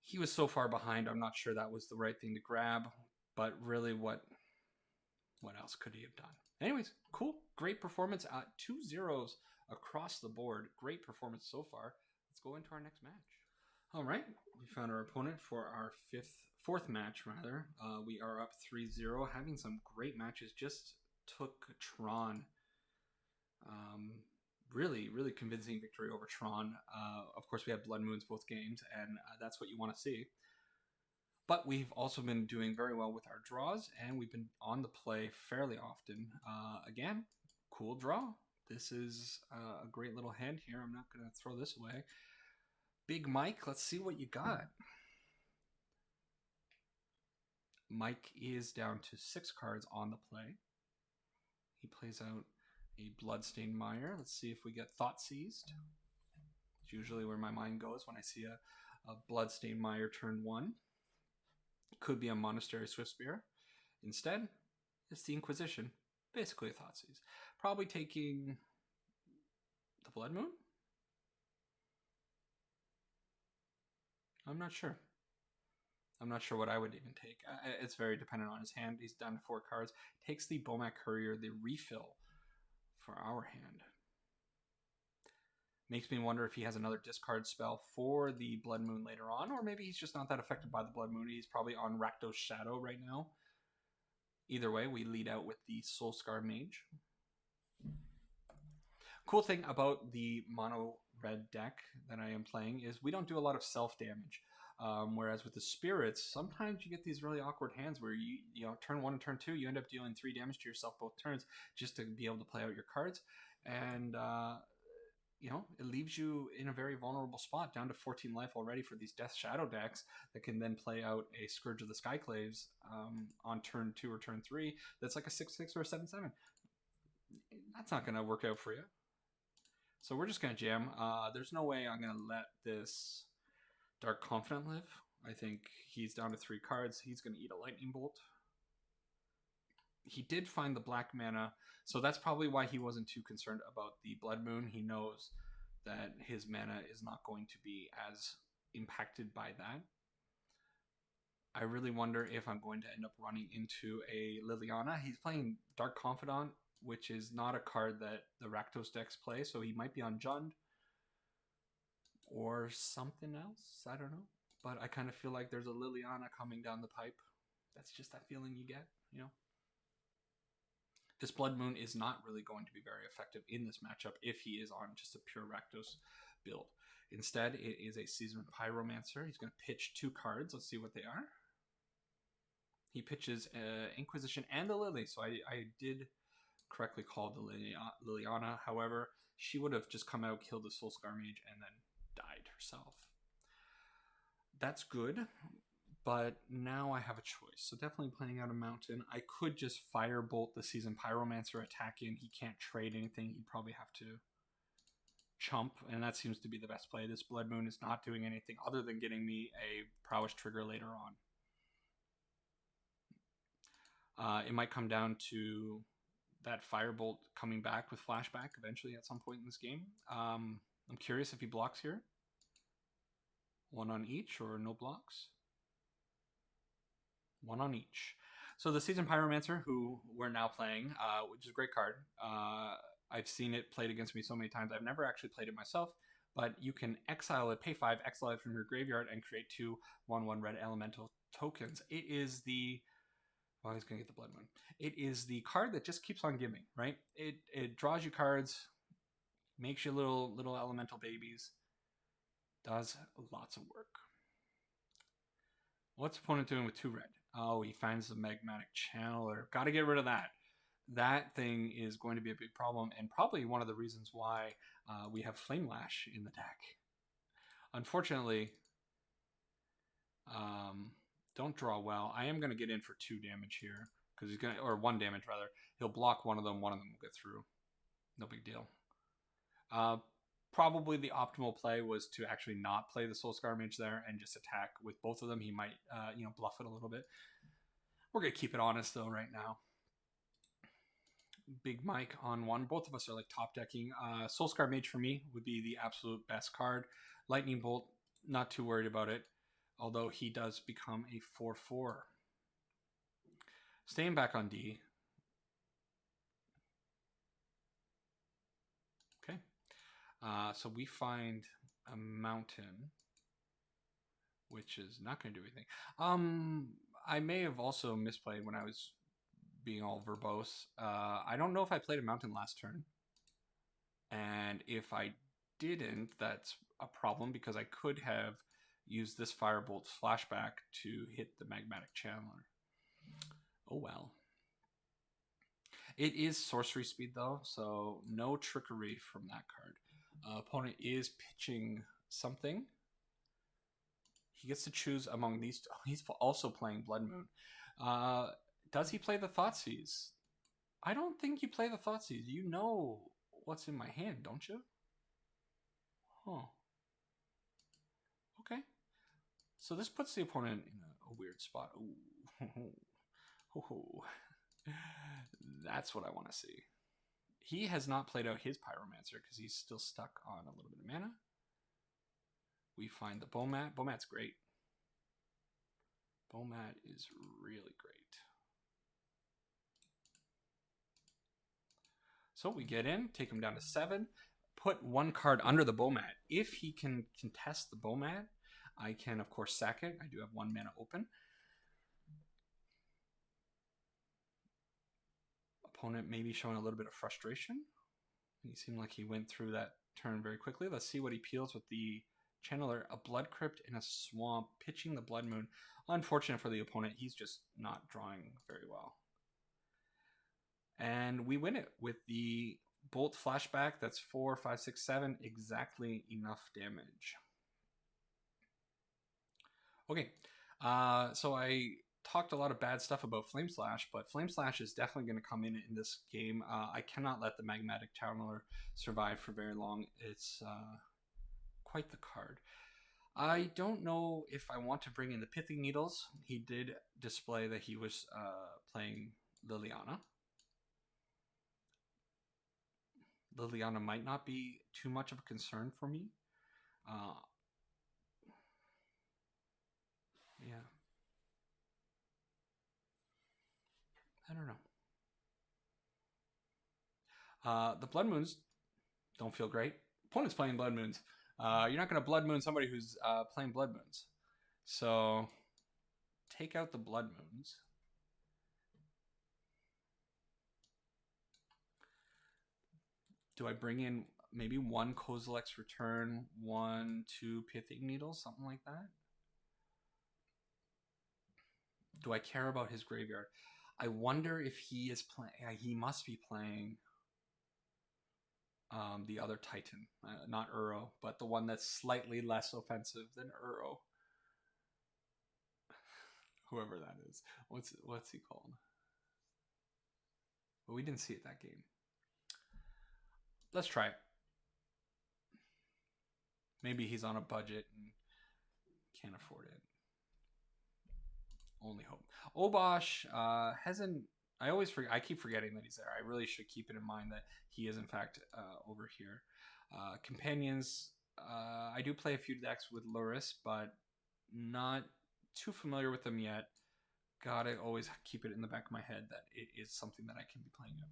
Speaker 1: he was so far behind, I'm not sure that was the right thing to grab. But really, what else could he have done? Anyways, cool. Great performance. 2 zeros across the board. Great performance so far. Let's go into our next match. All right, we found our opponent for our fourth match, rather. We are up 3-0, having some great matches. Just took Tron. Really, really convincing victory over Tron. Of course, we had Blood Moons both games, and that's what you want to see. But we've also been doing very well with our draws, and we've been on the play fairly often. Again, cool draw. This is a great little hand here. I'm not going to throw this away. Big Mike, let's see what you got. Mike is down to 6 cards on the play. He plays out a Bloodstained Mire. Let's see if we get Thought Seized. It's usually where my mind goes when I see a Bloodstained Mire turn 1. Could be a Monastery Swift Spear. Instead, it's the Inquisition. Basically a Thought Seize. Probably taking the Blood Moon? I'm not sure. I'm not sure what I would even take. It's very dependent on his hand. He's down to 4 cards. Takes the Bomac Courier, the refill for our hand. Makes me wonder if he has another discard spell for the Blood Moon later on, or maybe he's just not that affected by the Blood Moon. He's probably on Rakdos Shadow right now. Either way, we lead out with the Soulscar Mage. Cool thing about the mono red deck that I am playing is we don't do a lot of self-damage. Whereas with the spirits, sometimes you get these really awkward hands where you know, turn 1 and turn 2, you end up dealing 3 damage to yourself both turns just to be able to play out your cards. And, you know, it leaves you in a very vulnerable spot, down to 14 life already for these Death Shadow decks that can then play out a Scourge of the Skyclaves on turn 2 or turn 3. That's like a 6-6 or a 7-7. That's not going to work out for you. So we're just going to jam. There's no way I'm going to let this Dark Confidant live. I think he's down to 3 cards. He's going to eat a Lightning Bolt. He did find the black mana, so that's probably why he wasn't too concerned about the Blood Moon. He knows that his mana is not going to be as impacted by that. I really wonder if I'm going to end up running into a Liliana. He's playing Dark Confidant, which is not a card that the Rakdos decks play, so he might be on Jund or something else. I don't know. But I kind of feel like there's a Liliana coming down the pipe. That's just that feeling you get, you know? This Blood Moon is not really going to be very effective in this matchup if he is on just a pure Rakdos build. Instead, it is a Seasoned Pyromancer. He's going to pitch 2 cards. Let's see what they are. He pitches Inquisition and the Lily, so I did correctly call the Liliana. However, she would have just come out, killed the Soulscar Mage, and then died herself. That's good, but now I have a choice. So definitely playing out a mountain. I could just Firebolt the Seasoned Pyromancer, attack in. He can't trade anything. He'd probably have to chump, and that seems to be the best play. This Blood Moon is not doing anything other than getting me a Prowess trigger later on. It might come down to that Firebolt coming back with flashback eventually at some point in this game. I'm curious if he blocks here. 1 on each or no blocks? 1 on each. So the Seasoned Pyromancer, who we're now playing, which is a great card. I've seen it played against me so many times. I've never actually played it myself, but you can exile it, pay 5, exile it from your graveyard, and create 2 1/1 red elemental tokens. It is the... Well, he's going to get the Blood Moon. It is the card that just keeps on giving, right? It draws you cards, makes you little elemental babies, does lots of work. What's opponent doing with 2 red? Oh, he finds the magmatic channeler. Got to get rid of that. That thing is going to be a big problem, and probably one of the reasons why we have Flame Lash in the deck. Unfortunately, don't draw well. I am going to get in for 2 damage here because he's going to, or 1 damage rather. He'll block one of them will get through. No big deal. Probably the optimal play was to actually not play the Soulscar Mage there and just attack with both of them. He might, bluff it a little bit. We're going to keep it honest, though, right now. Big Mike on 1. Both of us are like top decking. Soulscar Mage for me would be the absolute best card. Lightning Bolt, not too worried about it. Although he does become a 4/4. Staying back on D. Okay. So we find a mountain, which is not going to do anything. I may have also misplayed when I was being all verbose. I don't know if I played a mountain last turn. And if I didn't, that's a problem because I could have used this Firebolt's flashback to hit the magmatic channeler. Oh well. It is sorcery speed though, so no trickery from that card. Opponent is pitching something. He gets to choose among these. Oh, he's also playing Blood Moon. Does he play the Thoughtseize? I don't think you play the Thoughtseize. You know what's in my hand, don't you? Huh. Okay. So this puts the opponent in a weird spot. Ooh. Ooh. That's what I want to see. He has not played out his Pyromancer because he's still stuck on a little bit of mana. We find the Bomat. Bomat's great. Bomat is really great. So we get in, take him down to 7, put 1 card under the Bomat. If he can contest the Bomat, I can, of course, sack it. I do have 1 mana open. Opponent maybe showing a little bit of frustration. He seemed like he went through that turn very quickly. Let's see what he peels with the Channeler. A Blood Crypt in a swamp, pitching the Blood Moon. Unfortunate for the opponent, he's just not drawing very well. And we win it with the Bolt flashback. That's 4, 5, 6, 7. Exactly enough damage. Okay, so I talked a lot of bad stuff about Flame Slash, but Flame Slash is definitely going to come in this game. I cannot let the Magmatic Channeler survive for very long. It's quite the card. I don't know if I want to bring in the Pithing Needles. He did display that he was playing Liliana. Liliana might not be too much of a concern for me. Yeah. I don't know. The Blood Moons don't feel great. Opponent's playing Blood Moons. You're not going to Blood Moon somebody who's playing Blood Moons. So take out the Blood Moons. Do I bring in maybe 1 Kozilek's Return, 1, 2 Pithing Needles, something like that? Do I care about his graveyard? I wonder if he is playing. He must be playing the other Titan, not Uro, but the one that's slightly less offensive than Uro. Whoever that is. What's he called? But we didn't see it that game. Let's try it. Maybe he's on a budget and can't afford it. Only hope. Obosh hasn't. I always forget. I keep forgetting that he's there. I really should keep it in mind that he is in fact over here. Companions. I do play a few decks with Luris, but not too familiar with them yet. Gotta always keep it in the back of my head that it is something that I can be playing in.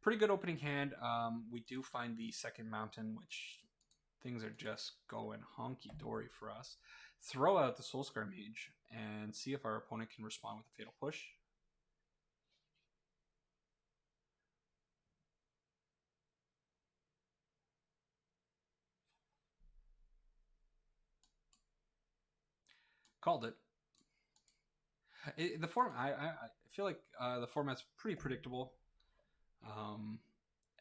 Speaker 1: Pretty good opening hand. We do find the second mountain, which things are just going honky-dory for us. Throw out the Soulscar Mage and see if our opponent can respond with a Fatal Push. Called it. The form I feel like the format's pretty predictable. Um,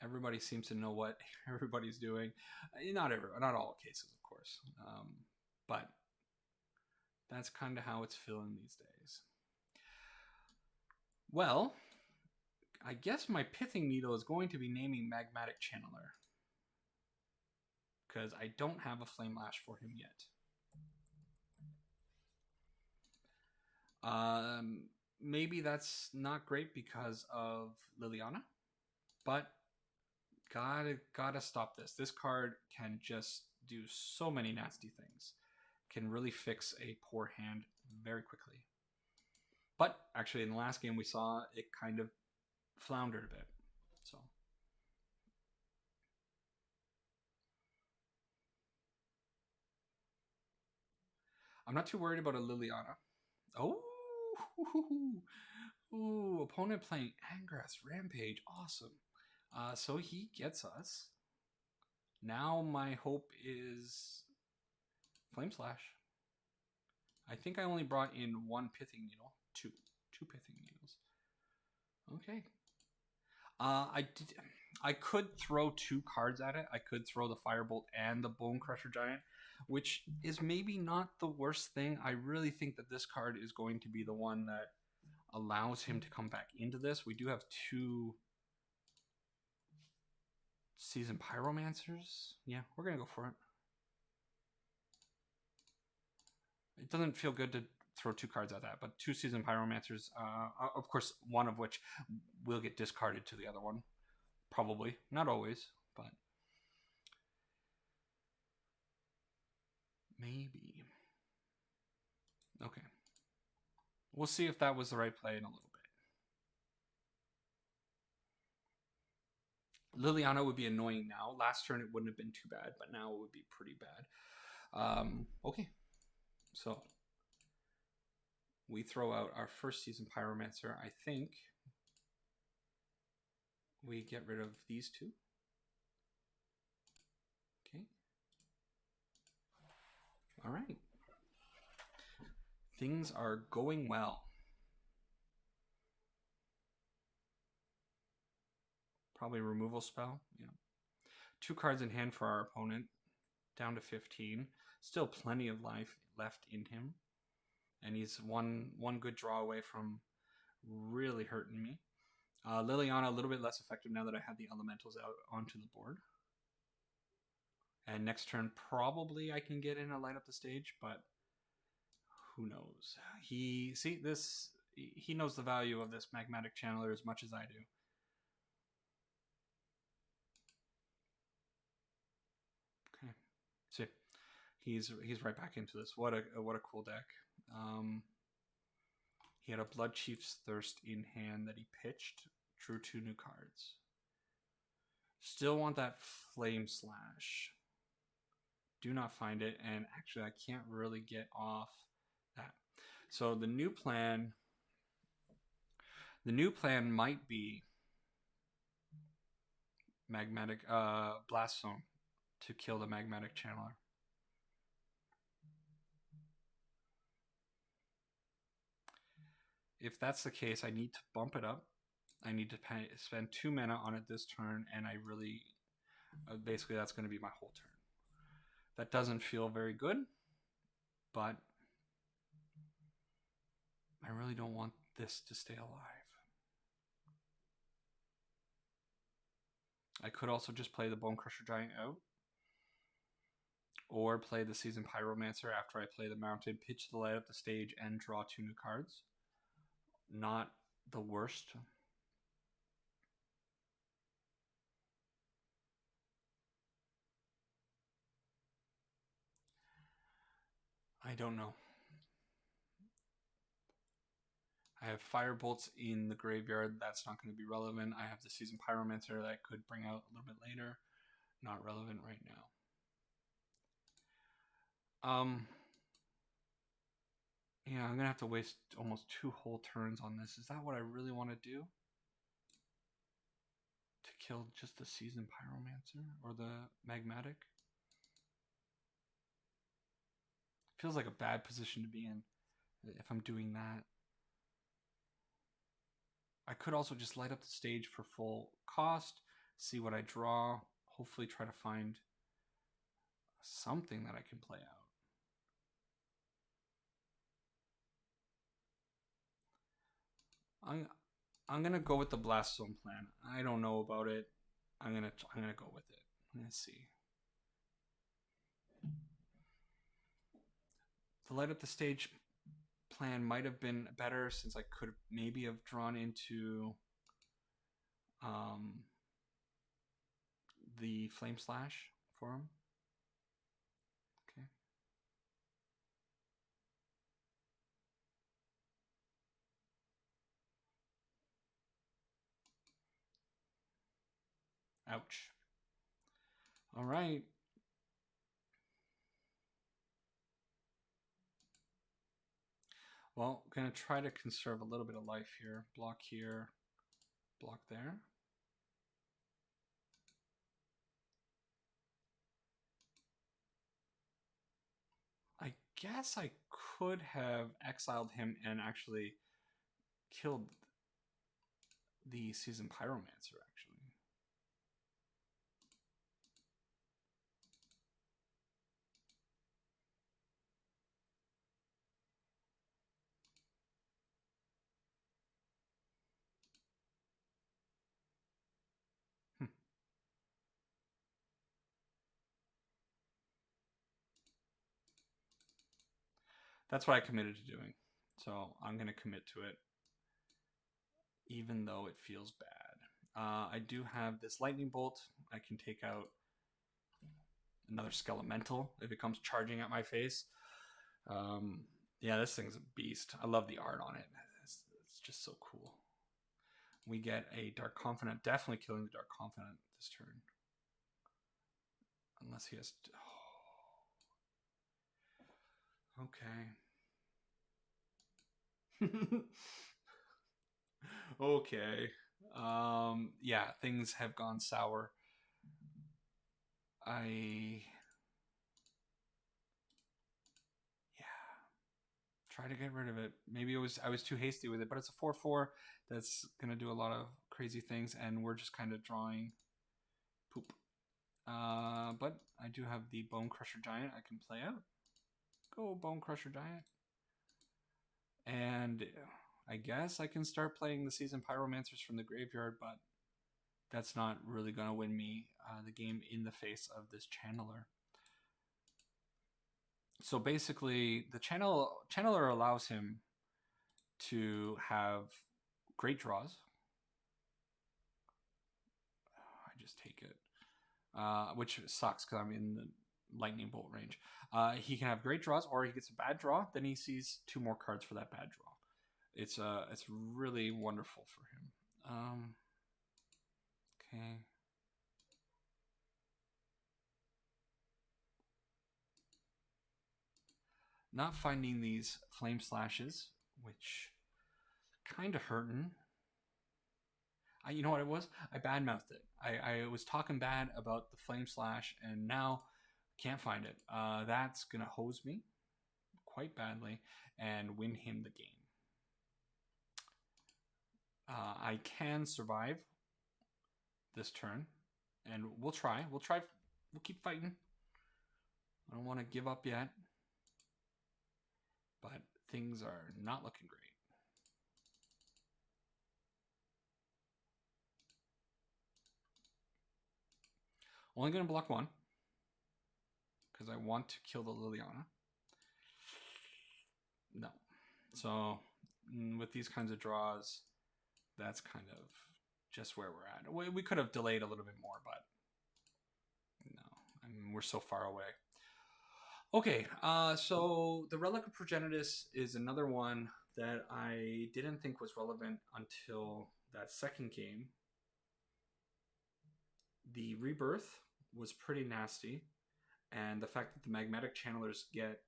Speaker 1: Everybody seems to know what everybody's doing. Not all cases, of course, but that's kind of how it's feeling these days. Well, I guess my pithing needle is going to be naming Magmatic Channeler because I don't have a Flame Lash for him yet. Maybe that's not great because of Liliana, but gotta stop this. This card can just do so many nasty things. Can really fix a poor hand very quickly. But actually, in the last game, we saw it kind of floundered a bit. So I'm not too worried about a Liliana. Oh, ooh, opponent playing Angrath's Rampage. Awesome. So he gets us. Now my hope is Flame Slash. I think I only brought in one Pithing Needle. Two Pithing Needles. Okay. I could throw two cards at it. I could throw the Firebolt and the Bone Crusher Giant, which is maybe not the worst thing. I really think that this card is going to be the one that allows him to come back into this. We do have two Seasoned Pyromancers. Yeah, we're going to go for it. It doesn't feel good to throw two cards at that, but two Seasoned Pyromancers, of course, one of which will get discarded to the other one. Probably. Not always, but maybe. Okay. We'll see if that was the right play in a little bit. Liliana would be annoying now. Last turn it wouldn't have been too bad, but now it would be pretty bad. Okay. So we throw out our first Seasoned Pyromancer. I think we get rid of these two. Okay. All right. Things are going well. Probably removal spell. Yeah. Two cards in hand for our opponent. Down to 15. Still plenty of life left in him. And he's one good draw away from really hurting me. Liliana a little bit less effective now that I have the elementals out onto the board. And next turn probably I can get in and light up the stage, but who knows? He knows the value of this Magmatic Channeler as much as I do. Okay. See. He's right back into this. What a cool deck. He had a Blood Chief's Thirst in hand that he pitched. Drew two new cards. Still want that Flame Slash. Do not find it, and actually I can't really get off that. So the new plan might be Magmatic Blast Zone to kill the Magmatic Channeler. If that's the case, I need to bump it up. I need to spend 2 mana on it this turn, and I really... basically, that's going to be my whole turn. That doesn't feel very good, but I really don't want this to stay alive. I could also just play the Bone Crusher Giant out, or play the Seasoned Pyromancer after I play the Mountain, pitch the light up the stage, and draw two new cards. Not the worst. I don't know. I have Firebolts in the graveyard. That's not going to be relevant. I have the Seasoned Pyromancer that I could bring out a little bit later. Not relevant right now. Yeah, I'm going to have to waste almost 2 whole turns on this. Is that what I really want to do? To kill just the Seasoned Pyromancer or the Magmatic? Feels like a bad position to be in if I'm doing that. I could also just light up the stage for full cost, see what I draw, hopefully try to find something that I can play out. I'm gonna go with the Blast Zone plan. I don't know about it. I'm gonna go with it. Let's see. The light up the stage plan might have been better since I could maybe have drawn into the Flame Slash for him. Okay. Ouch. All right. Well, I'm going to try to conserve a little bit of life here. Block here, block there. I guess I could have exiled him and actually killed the Seasoned Pyromancer, actually. That's what I committed to doing. So I'm going to commit to it, even though it feels bad. I do have this Lightning Bolt. I can take out another Skelemental if it comes charging at my face. Yeah, this thing's a beast. I love the art on it. It's just so cool. We get a Dark Confidant, definitely killing the Dark Confidant this turn. Unless he has... Oh. Okay. Okay. Yeah, things have gone sour. Try to get rid of it. Maybe I was too hasty with it, but it's a 4/4 that's gonna do a lot of crazy things, and we're just kind of drawing poop. But I do have the Bone Crusher Giant I can play out. Go Bone Crusher Giant. And I guess I can start playing the Seasoned Pyromancers from the graveyard, but that's not really gonna win me the game in the face of this Channeler. So basically, the Channeler allows him to have great draws. I just take it, which sucks because I'm in the Lightning Bolt range. He can have great draws, or he gets a bad draw. Then he sees 2 more cards for that bad draw. It's really wonderful for him. Okay. Not finding these Flame Slashes, which kind of hurting. You know what it was? I badmouthed it. I was talking bad about the Flame Slash, and now can't find it. That's going to hose me quite badly and win him the game. I can survive this turn, and we'll try. We'll keep fighting. I don't want to give up yet, but things are not looking great. Only going to block 1 because I want to kill the Liliana. No. So with these kinds of draws, that's kind of just where we're at. We could have delayed a little bit more, but no. I mean, we're so far away. Okay, so the Relic of Progenitus is another one that I didn't think was relevant until that second game. The Rebirth was pretty nasty, and the fact that the Magmatic Channelers get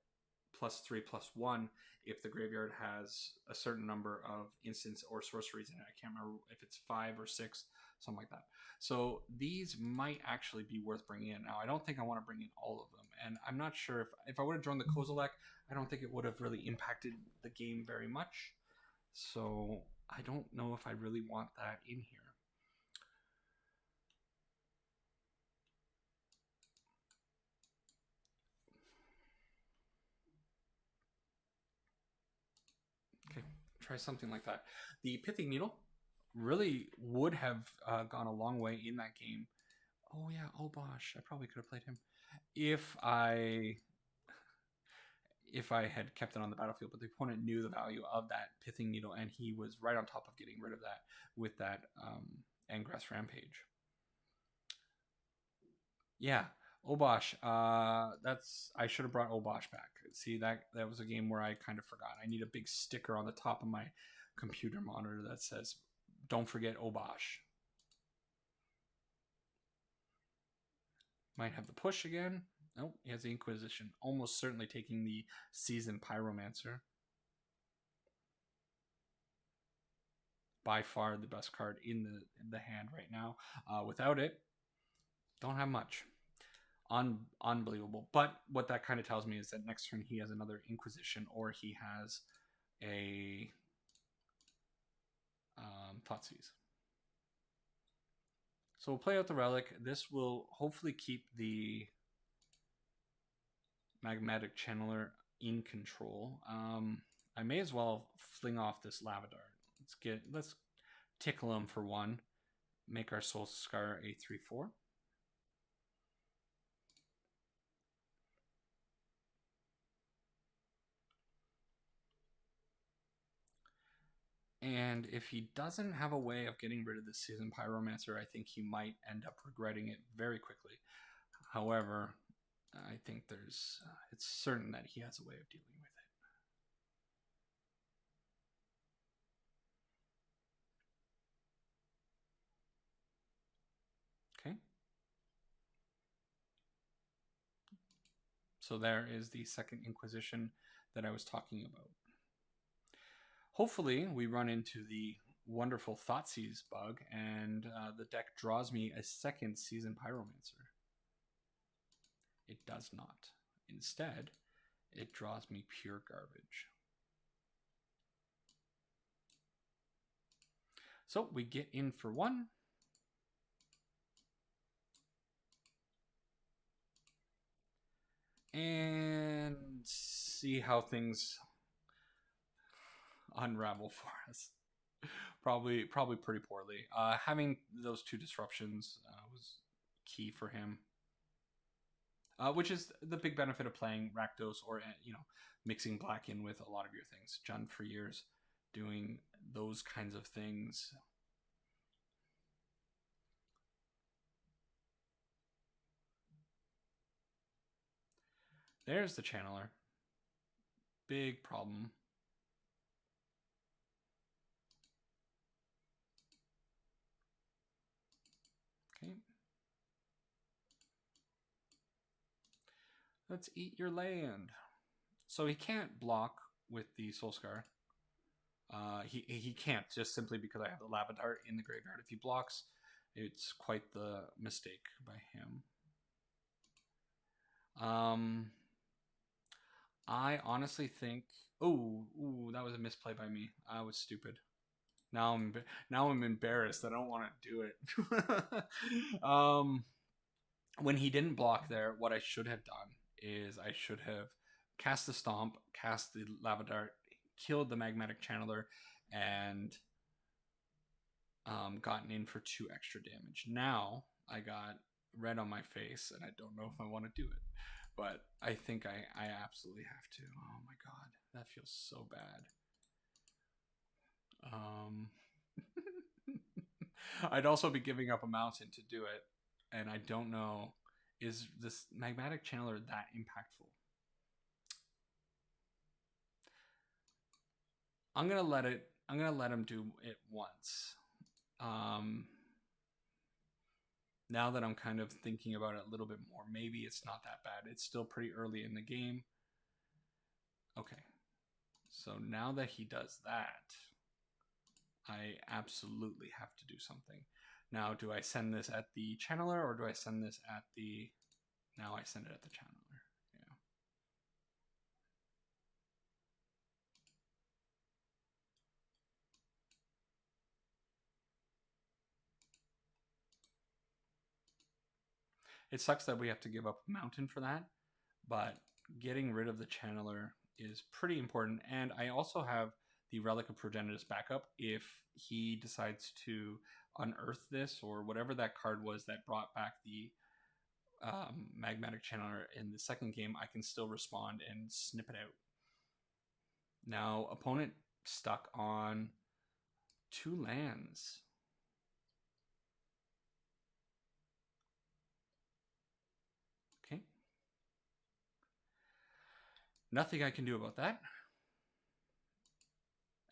Speaker 1: +3/+1 if the graveyard has a certain number of instants or sorceries in it. I can't remember if it's 5 or 6, something like that. So these might actually be worth bringing in. Now, I don't think I want to bring in all of them, and I'm not sure if I would have drawn the Kozilek, I don't think it would have really impacted the game very much. So I don't know if I really want that in here. Okay, try something like that. The Pithing Needle really would have gone a long way in that game. Oh yeah, Obosh. I probably could have played him if I had kept it on the battlefield, but the opponent knew the value of that Pithing Needle, and he was right on top of getting rid of that with that Angrass Rampage. Yeah, Obosh. I should have brought Obosh back. See, that was a game where I kind of forgot. I need a big sticker on the top of my computer monitor that says, "Don't forget Obosh." Might have the push again. Nope, he has the Inquisition. Almost certainly taking the Seasoned Pyromancer. By far the best card in the hand right now. Without it, don't have much. Unbelievable. But what that kind of tells me is that next turn he has another Inquisition, or he has a Thoughtseize. So we'll play out the Relic. This will hopefully keep the Magmatic Channeler in control. I may as well fling off this Lava Dart. Let's tickle him for one. Make our Soul Scar a 3/4. And if he doesn't have a way of getting rid of this Seasoned Pyromancer, I think he might end up regretting it very quickly. However, I think it's certain that he has a way of dealing with it. Okay. So there is the second Inquisition that I was talking about. Hopefully, we run into the wonderful Thoughtseize bug, and the deck draws me a second Seasoned Pyromancer. It does not. Instead, it draws me pure garbage. So we get in for one. And see how things unravel for us. Probably pretty poorly. Having those two disruptions was key for him. Which is the big benefit of playing Rakdos, or mixing black in with a lot of your things. Jund for years doing those kinds of things. There's the Channeler. Big problem. Okay. Let's eat your land. So he can't block with the Soul Scar. He can't, just simply because I have the Lava Dart in the graveyard. If he blocks, it's quite the mistake by him. I honestly think. Oh, that was a misplay by me. I was stupid. Now I'm embarrassed. I don't want to do it. When he didn't block there, what I should have done is I should have cast the Stomp, cast the Lava Dart, killed the Magmatic Channeler, and gotten in for 2 extra damage. Now I got red on my face, and I don't know if I want to do it. But I think I absolutely have to. Oh my god, that feels so bad. I'd also be giving up a mountain to do it, and I don't know, is this Magmatic Channeler that impactful? I'm gonna let him do it once. Now that I'm kind of thinking about it a little bit more, maybe it's not that bad. It's still pretty early in the game. Okay. So now that he does that, I absolutely have to do something. Now, do I send this at the Channeler, or do I send this at the... Now I send it at the Channeler. Yeah. It sucks that we have to give up Mountain for that, but getting rid of the Channeler is pretty important. And I also have the Relic of Progenitus backup if he decides to unearth this or whatever that card was that brought back the Magmatic Channeler in the second game. I can still respond and snip it out. Now, opponent stuck on 2 lands. Okay. Nothing I can do about that.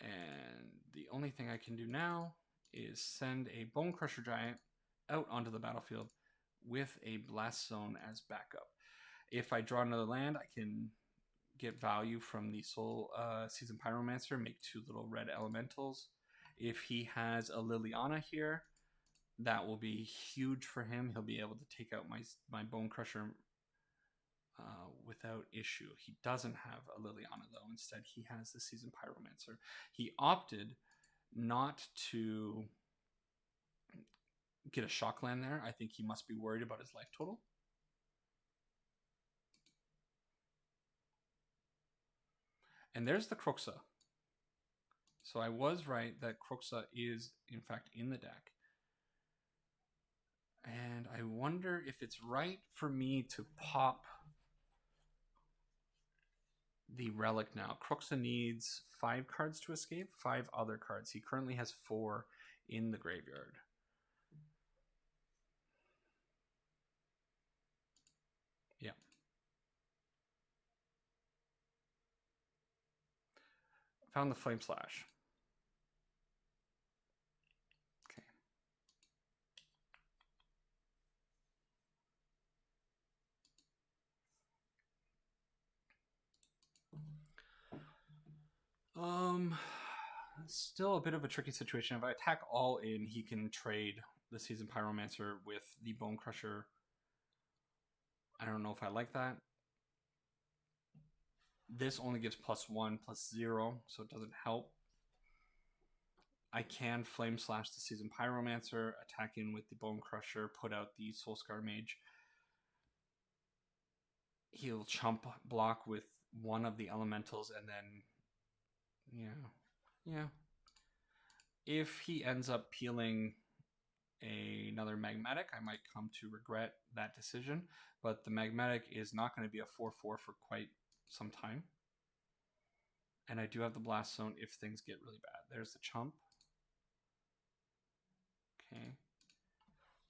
Speaker 1: And the only thing I can do now is send a Bone Crusher Giant out onto the battlefield with a Blast Zone as backup. If I draw another land, I can get value from the Soul Season Pyromancer, make 2 little red elementals. If he has a Liliana here, that will be huge for him. He'll be able to take out my Bone Crusher without issue. He doesn't have a Liliana though. Instead, he has the Season Pyromancer. He opted not to get a shock land there. I think he must be worried about his life total. And there's the Kroxa. So I was right that Kroxa is, in fact, in the deck. And I wonder if it's right for me to pop the Relic now. Kroxa needs 5 cards to escape, 5 other cards. He currently has 4 in the graveyard. Yeah. Found the Flame Slash. Okay. Still a bit of a tricky situation. If I attack all in, he can trade the Season Pyromancer with the Bone Crusher. I don't know if I like that. This only gives +1, +0, so it doesn't help. I can Flame Slash the Season Pyromancer, attack in with the Bone Crusher, put out the Soulscar Mage. He'll chump block with one of the elementals, and then, yeah. If he ends up peeling another Magmatic, I might come to regret that decision, but the Magmatic is not going to be a 4/4 for quite some time. And I do have the Blast Zone if things get really bad. There's the chump. Okay.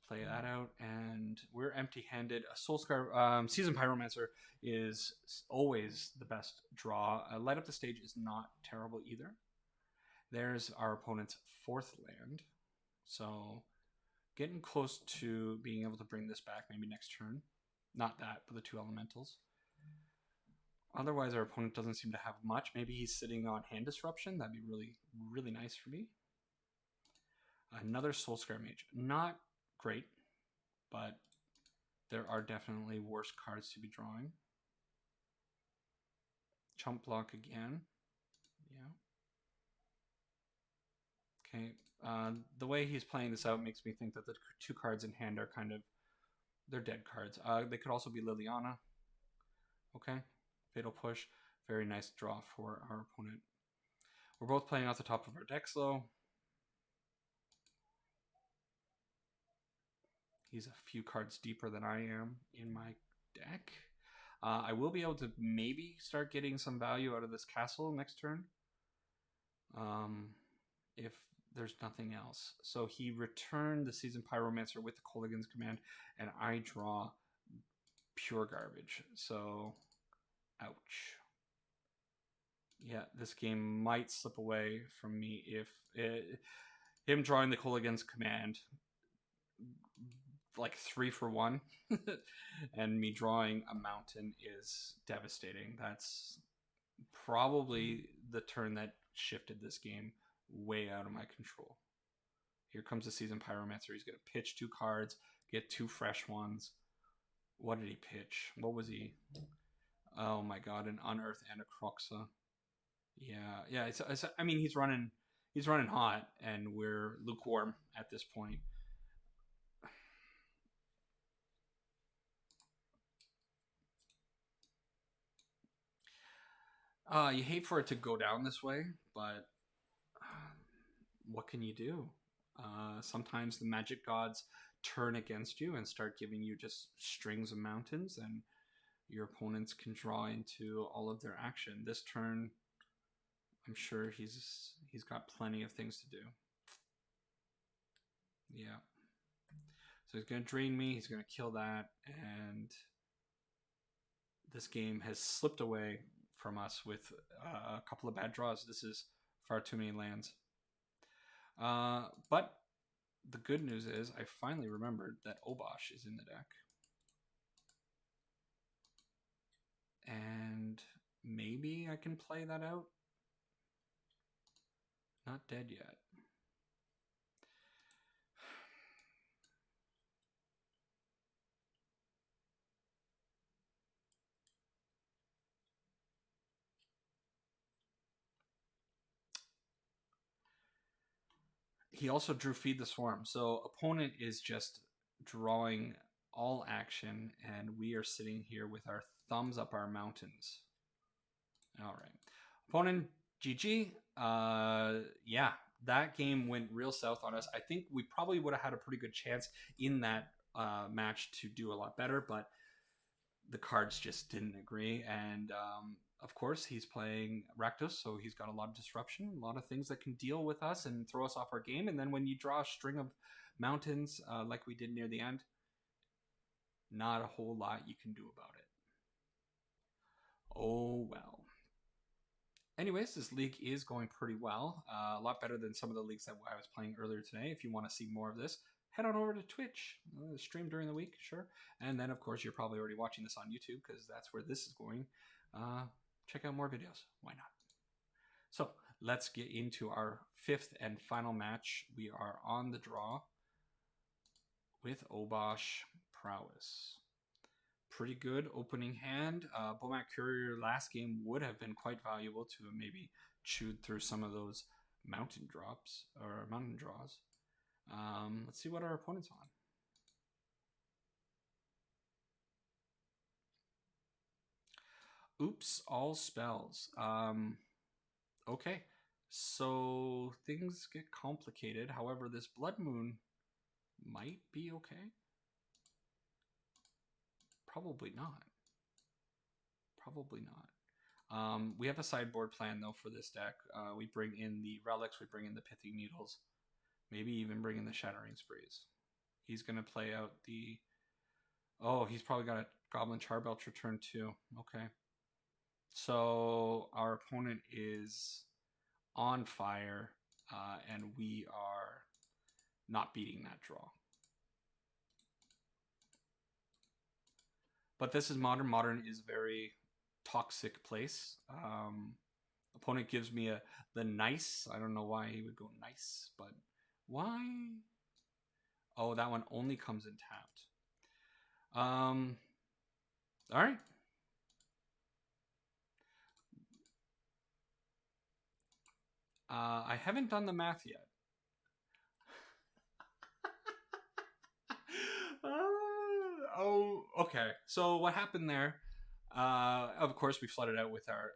Speaker 1: Play that out, and we're empty-handed. A Soulscar Season Pyromancer is always the best draw. Light Up the Stage is not terrible either. There's our opponent's 4th land. So getting close to being able to bring this back maybe next turn. Not that, but the 2 elementals. Otherwise, our opponent doesn't seem to have much. Maybe he's sitting on Hand Disruption. That'd be really, really nice for me. Another Soulscar Mage. Not great, but there are definitely worse cards to be drawing. Chump block again. Yeah. Okay. The way he's playing this out makes me think that the 2 cards in hand are kind of, they're dead cards. They could also be Liliana. Okay. Fatal Push. Very nice draw for our opponent. We're both playing off the top of our decks though. He's a few cards deeper than I am in my deck. I will be able to maybe start getting some value out of this castle next turn. If there's nothing else. So he returned the Season Pyromancer with the Kolaghan's Command, and I draw pure garbage. So, ouch. Yeah, this game might slip away from me if him drawing the Kolaghan's Command, like 3 for 1, and me drawing a mountain is devastating. That's probably the turn that shifted this game way out of my control. Here comes the Season Pyromancer. He's going to pitch 2 cards, get 2 fresh ones. What did he pitch? What was he? Oh my god, an Unearth and a Kroxa. Yeah. I mean, he's running hot, and we're lukewarm at this point. You hate for it to go down this way, but what can you do? Sometimes the magic gods turn against you and start giving you just strings of mountains, and your opponents can draw into all of their action. This turn, I'm sure he's got plenty of things to do. Yeah. So he's going to drain me, he's going to kill that, and this game has slipped away from us with a couple of bad draws. This is far too many lands. But the good news is I finally remembered that Obosh is in the deck. And maybe I can play that out. Not dead yet. He also drew Feed the Swarm. So opponent is just drawing all action, and we are sitting here with our thumbs up our mountains. All right. Opponent, GG. Yeah, that game went real south on us. I think we probably would have had a pretty good chance in that match to do a lot better, but the cards just didn't agree. And of course, he's playing Rakdos, so he's got a lot of disruption, a lot of things that can deal with us and throw us off our game. And then when you draw a string of mountains like we did near the end, not a whole lot you can do about it. Oh well. Anyways, this league is going pretty well. A lot better than some of the leagues that I was playing earlier today. If you want to see more of this, head on over to Twitch. Stream during the week, sure. And then, of course, you're probably already watching this on YouTube because that's where this is going. Check out more videos. Why not? So let's get into our fifth and final match. We are on the draw with Obosh Prowess. Pretty good opening hand. Bomat Courier last game would have been quite valuable to have maybe chewed through some of those mountain drops or mountain draws. Let's see what our opponent's on. Oops, all spells. Okay, so things get complicated. However, this Blood Moon might be okay. Probably not. Probably not. We have a sideboard plan though for this deck. We bring in the relics, we bring in the Pithing Needles, maybe even bring in the Shattering Sprees. He's gonna play out the. Oh, he's probably got a Goblin Charbelcher turn 2. Okay. So our opponent is on fire, and we are not beating that draw. But this is Modern. Modern is a very toxic place. Opponent gives me the nice. I don't know why he would go nice, but why? Oh, that one only comes in tapped. All right. I haven't done the math yet. Oh, okay. So what happened there? Of course, we flooded out with our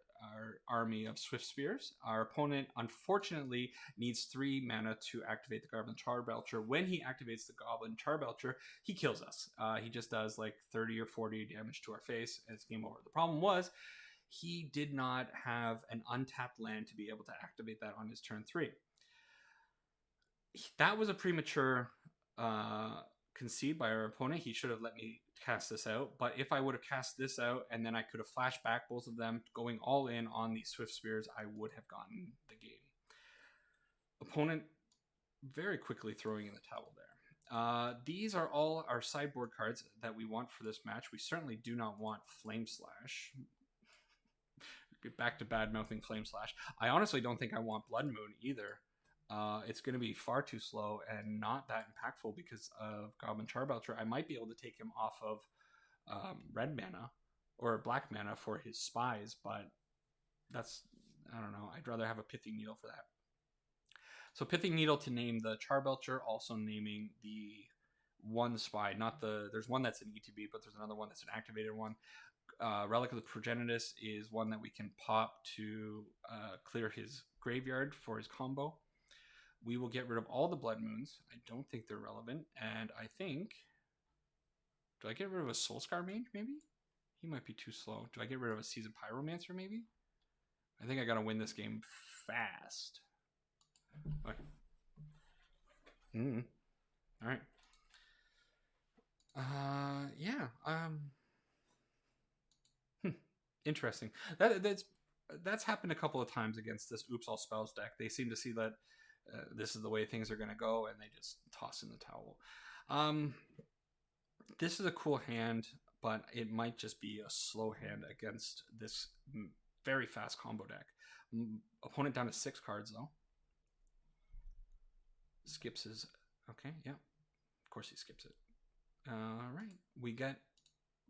Speaker 1: army of Swift Spears. Our opponent, unfortunately, needs 3 mana to activate the Goblin Charbelcher. When he activates the Goblin Charbelcher, he kills us. He just does like 30 or 40 damage to our face, and it's game over. The problem was he did not have an untapped land to be able to activate that on his turn 3. That was a premature concede by our opponent. He should have let me cast this out. But if I would have cast this out and then I could have flashed back both of them, going all in on these Swift Spears, I would have gotten the game. Opponent very quickly throwing in the towel there. These are all our sideboard cards that we want for this match. We certainly do not want Flame Slash. Get back to bad-mouthing Flame Slash. I honestly don't think I want Blood Moon either. It's going to be far too slow and not that impactful because of Goblin Charbelcher. I might be able to take him off of red mana or black mana for his spies, but that's, I don't know. I'd rather have a Pithing Needle for that. So Pithing Needle to name the Charbelcher, also naming the one spy. Not the, there's one that's an ETB, but there's another one that's an activated one. Relic of the Progenitus is one that we can pop to clear his graveyard for his combo. We will get rid of all the Blood Moons. I don't think they're relevant. And I think... Do I get rid of a Soulscar Mage, maybe? He might be too slow. Do I get rid of a Seasoned Pyromancer, maybe? I think I gotta win this game fast. Okay. Alright. Yeah. Interesting. That's happened a couple of times against this Oops All Spells deck. They seem to see that this is the way things are going to go, and they just toss in the towel. This is a cool hand, but it might just be a slow hand against this very fast combo deck. Opponent down to 6 cards, though. Skips his... Okay, yeah. Of course he skips it. Alright. We get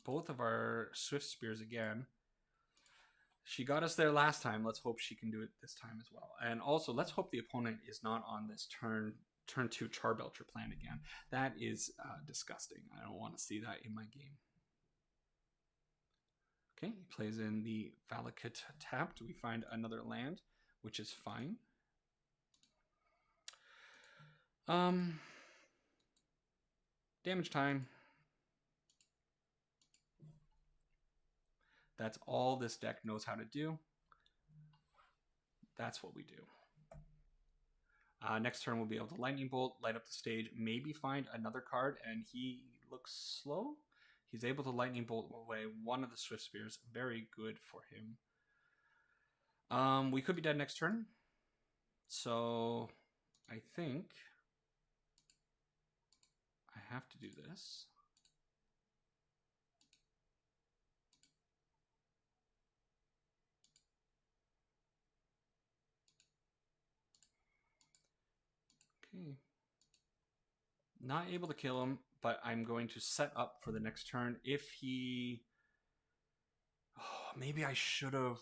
Speaker 1: both of our Swift Spears again. She got us there last time. Let's hope she can do it this time as well. And also, let's hope the opponent is not on this turn 2 Charbelcher plan again. That is disgusting. I don't want to see that in my game. Okay, he plays in the Valakut tapped. We find another land, which is fine. Damage time. That's all this deck knows how to do. That's what we do. Next turn, we'll be able to Lightning Bolt, light up the stage, maybe find another card, and he looks slow. He's able to Lightning Bolt away one of the Swift Spears. Very good for him. We could be dead next turn. So I think I have to do this. Okay. Not able to kill him, but I'm going to set up for the next turn. If he... Oh, maybe I should have...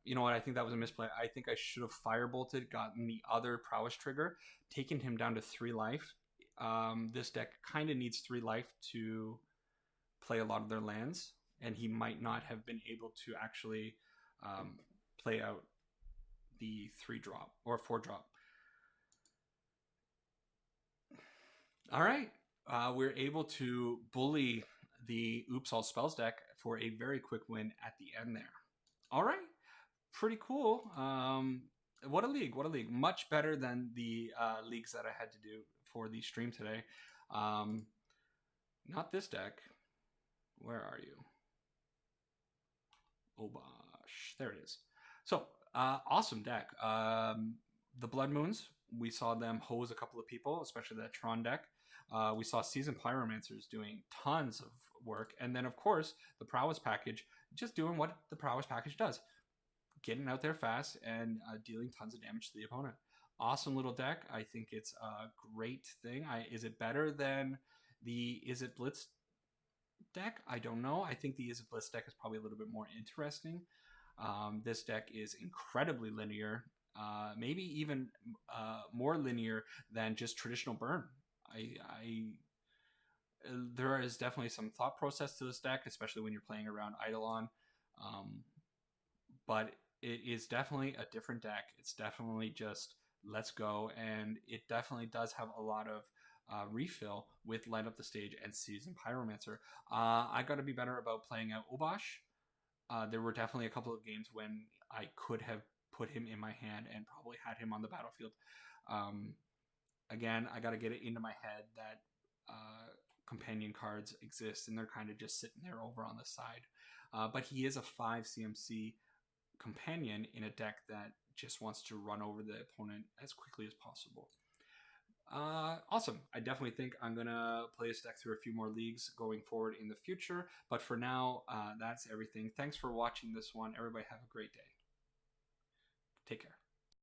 Speaker 1: You know what? I think that was a misplay. I think I should have Firebolted, gotten the other Prowess trigger, taken him down to 3 life. This deck kind of needs 3 life to play a lot of their lands, and he might not have been able to actually play out the 3-drop or 4-drop. All right. We're able to bully the Oops All Spells deck for a very quick win at the end there. All right. Pretty cool. What a league. What a league. Much better than the leagues that I had to do for the stream today. Not this deck. Where are you? Obosh. There it is. So, awesome deck. The Blood Moons, we saw them hose a couple of people, especially that Tron deck. We saw Seasoned Pyromancers doing tons of work. And then, of course, the Prowess package, just doing what the Prowess package does. Getting out there fast and dealing tons of damage to the opponent. Awesome little deck. I think it's a great thing. Is it better than the Is It Blitz deck? I don't know. I think the Is It Blitz deck is probably a little bit more interesting. This deck is incredibly linear. Maybe even more linear than just traditional burn. There is definitely some thought process to this deck, especially when you're playing around Eidolon. But it is definitely a different deck. It's definitely just let's go, and it definitely does have a lot of refill with Light Up the Stage and Seasoned Pyromancer. I got to be better about playing out Obosh. There were definitely a couple of games when I could have put him in my hand and probably had him on the battlefield. Again, I got to get it into my head that companion cards exist, and they're kind of just sitting there over on the side. But he is a 5 CMC companion in a deck that just wants to run over the opponent as quickly as possible. Awesome. I definitely think I'm going to play this deck through a few more leagues going forward in the future. But for now, that's everything. Thanks for watching this one. Everybody have a great day. Take care.